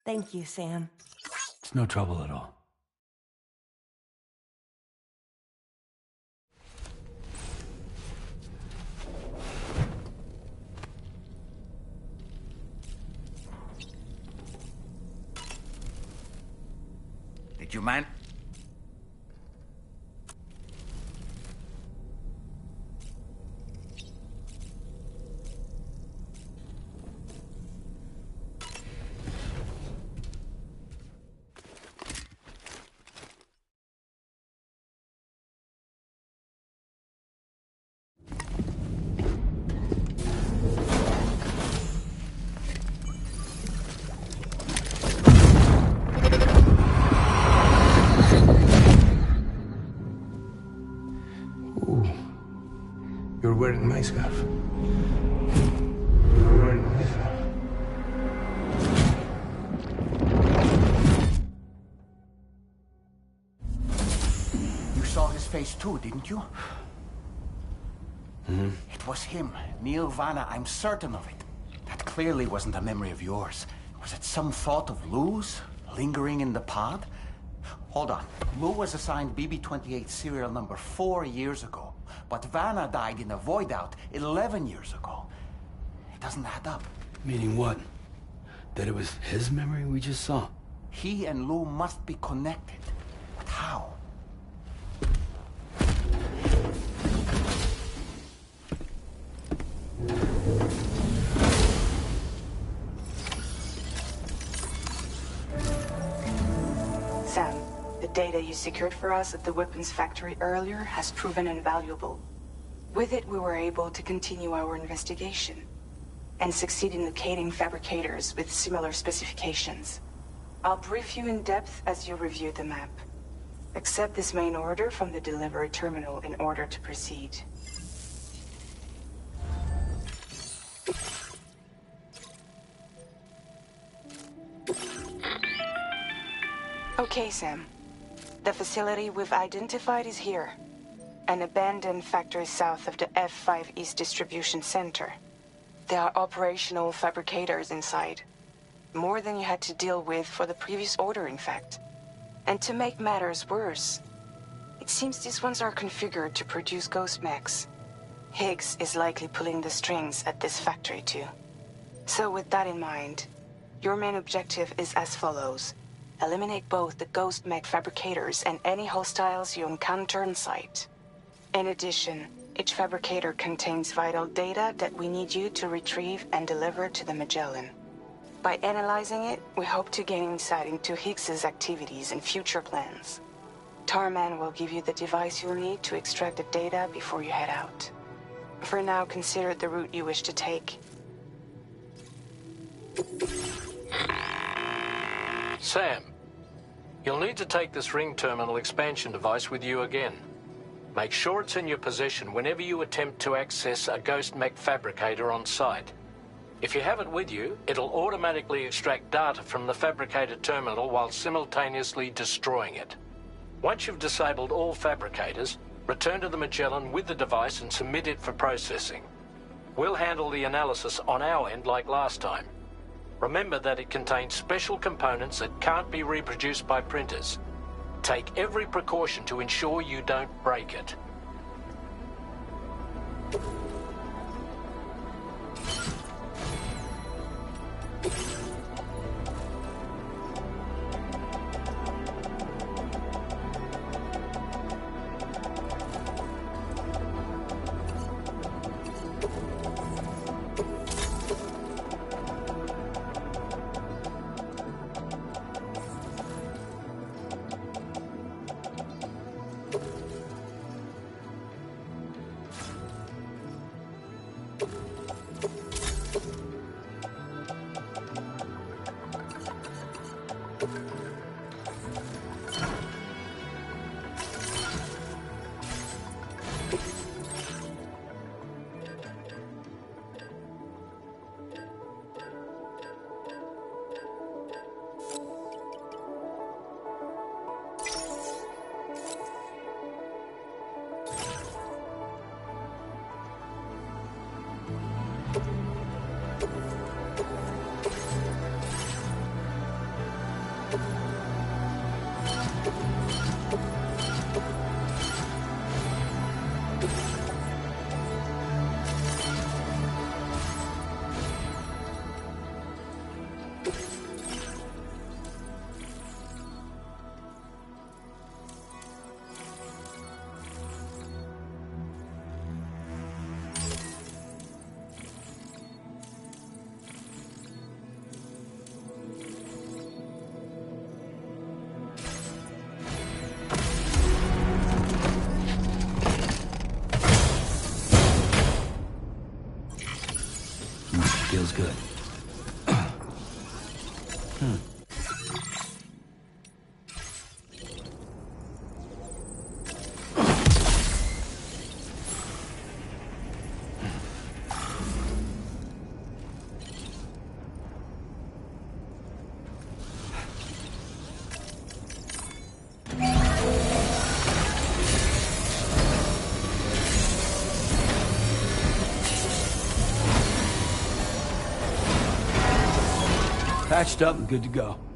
Thank you, Sam. It's no trouble at all. you, man. You're wearing my scarf. You're wearing my scarf. You saw his face too, didn't you? Mm-hmm. It was him, Neil Vanna, I'm certain of it. That clearly wasn't a memory of yours. Was it some thought of Lou's, lingering in the pod? Hold on. Lou was assigned BB-28 serial number 4 years ago. But Vanna died in a void out 11 years ago. It doesn't add up. Meaning what? That it was his memory we just saw? He and Lou must be connected. But how? Sam, the data you secured for us at the weapons factory earlier has proven invaluable. With it, we were able to continue our investigation and succeed in locating fabricators with similar specifications. I'll brief you in depth as you review the map. Accept this main order from the delivery terminal in order to proceed. Okay, Sam. The facility we've identified is here. An abandoned factory south of the F5 East Distribution Center. There are operational fabricators inside. More than you had to deal with for the previous order, in fact. And to make matters worse, it seems these ones are configured to produce ghost mechs. Higgs is likely pulling the strings at this factory too. So with that in mind, your main objective is as follows. Eliminate both the ghost mech fabricators and any hostiles you encounter on site. In addition, each fabricator contains vital data that we need you to retrieve and deliver to the Magellan. By analyzing it, we hope to gain insight into Higgs's activities and future plans. Tarman will give you the device you'll need to extract the data before you head out. For now, consider the route you wish to take. Sam, you'll need to take this ring terminal expansion device with you again. Make sure it's in your possession whenever you attempt to access a ghost mech fabricator on site. If you have it with you, it'll automatically extract data from the fabricator terminal while simultaneously destroying it. Once you've disabled all fabricators, return to the Magellan with the device and submit it for processing. We'll handle the analysis on our end like last time. Remember that it contains special components that can't be reproduced by printers. Take every precaution to ensure you don't break it. feels good. Patched up and good to go.